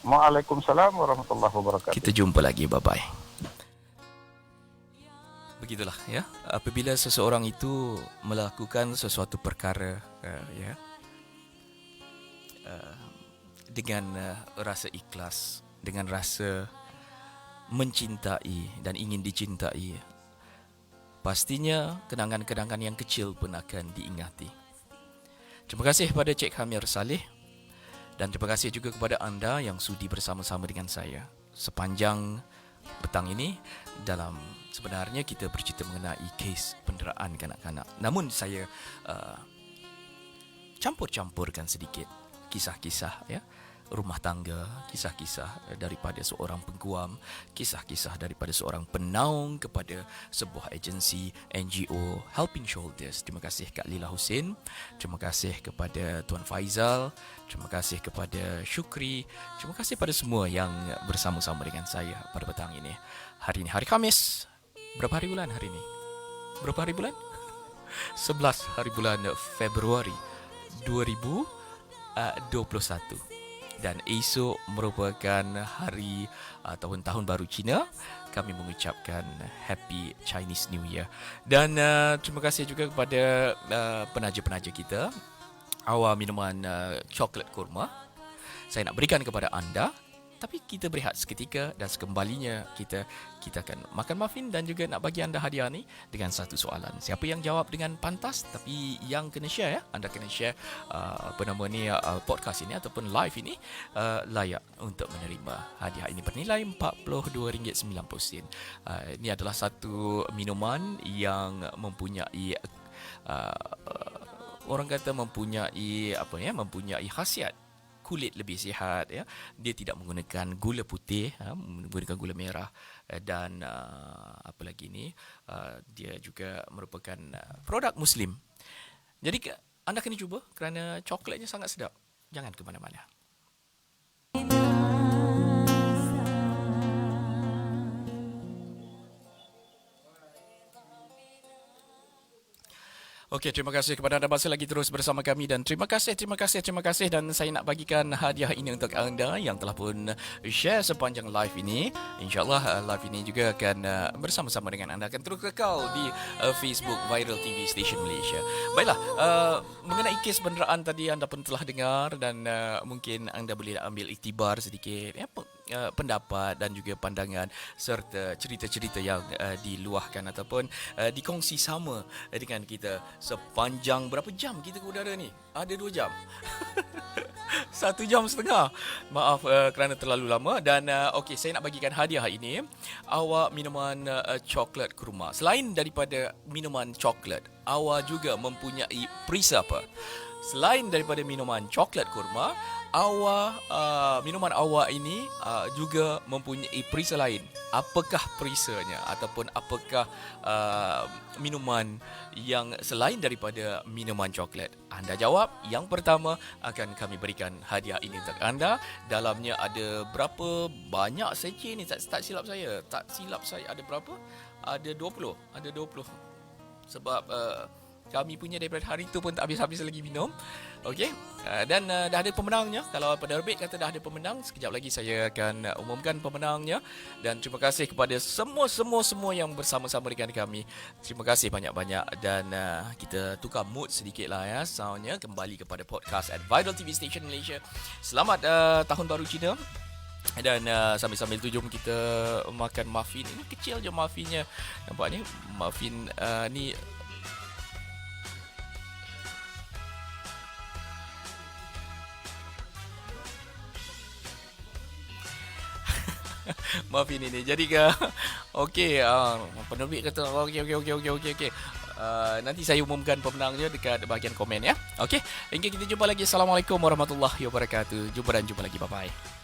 Waalaikumsalam warahmatullahi wabarakatuh. Kita jumpa lagi, bye-bye. Begitulah ya, apabila seseorang itu melakukan sesuatu perkara dengan rasa ikhlas, dengan rasa mencintai dan ingin dicintai, pastinya kenangan-kenangan yang kecil pun akan diingati. Terima kasih kepada Cik Hamir Saleh dan terima kasih juga kepada anda yang sudi bersama-sama dengan saya sepanjang petang ini dalam sebenarnya kita bercerita mengenai kes penderaan kanak-kanak. Namun saya campur-campurkan sedikit kisah-kisah rumah tangga, kisah-kisah daripada seorang peguam, kisah-kisah daripada seorang penaung kepada sebuah agensi NGO Helping Shoulders. Terima kasih Kak Lila Hussein, terima kasih kepada Tuan Faizal, terima kasih kepada Syukri, terima kasih pada semua yang bersama-sama dengan saya pada petang ini. Hari ini hari Khamis. Berapa hari bulan hari ini? Berapa hari bulan? 11 hari bulan Februari 2021. Dan esok merupakan hari ataupun tahun baru Cina. Kami mengucapkan Happy Chinese New Year. Dan terima kasih juga kepada penaja-penaja kita. Awal minuman coklat kurma saya nak berikan kepada anda. Tapi kita berehat seketika dan sekembalinya kita akan makan muffin dan juga nak bagi anda hadiah ni dengan satu soalan. Siapa yang jawab dengan pantas tapi yang kena share anda kena share podcast ini ataupun live ini layak untuk menerima hadiah ini bernilai RM42.90. Ini adalah satu minuman yang mempunyai orang kata mempunyai khasiat kulit lebih sihat ya. Dia tidak menggunakan gula putih, menggunakan gula merah dan apa lagi ni, dia juga merupakan produk Muslim. Jadi anda kena cuba kerana coklatnya sangat sedap. Jangan ke mana-mana. Okey, terima kasih kepada anda masih lagi terus bersama kami dan terima kasih dan saya nak bagikan hadiah ini untuk anda yang telah pun share sepanjang live ini. InsyaAllah live ini juga akan bersama-sama dengan anda akan terus kekal di Facebook Viral TV Station Malaysia. Baiklah, mengenai kes benderaan tadi anda pun telah dengar dan mungkin anda boleh ambil iktibar sedikit ya, pendapat dan juga pandangan serta cerita-cerita yang diluahkan ataupun dikongsi sama dengan kita sepanjang berapa jam kita ke udara ni? Ada 2 jam. 1 jam setengah. Maaf kerana terlalu lama dan okey, saya nak bagikan hadiah ini. Awak minuman coklat kurma. Selain daripada minuman coklat, awak juga mempunyai perisa apa? Selain daripada minuman coklat kurma, minuman awak ini juga mempunyai perisa lain. Apakah perisanya ataupun apakah minuman yang selain daripada minuman coklat? Anda jawab. Yang pertama akan kami berikan hadiah ini untuk anda. Dalamnya ada berapa banyak sachet ni? Tak silap saya. Ada berapa? Ada 20. Ada 20. Sebab kami punya daripada hari tu pun tak habis-habis lagi minum. Okey. Dan dah ada pemenangnya. Kalau penerbit kata dah ada pemenang, sekejap lagi saya akan umumkan pemenangnya. Dan terima kasih kepada semua yang bersama-sama dengan kami. Terima kasih banyak-banyak. Dan kita tukar mood sedikit lah ya, soundnya. Kembali kepada podcast at Viral TV Station Malaysia. Selamat Tahun Baru Cina. Dan sambil-sambil tu jom kita makan muffin. Ini kecil je muffinnya. Nampak ni? Muffin ni muffin ini. Jadi okey, penerbit kata okey. Nanti saya umumkan pemenangnya dekat bahagian komen ya. Okey, hingga kita jumpa lagi. Assalamualaikum warahmatullahi wabarakatuh. Jumpa lagi. Bye bye.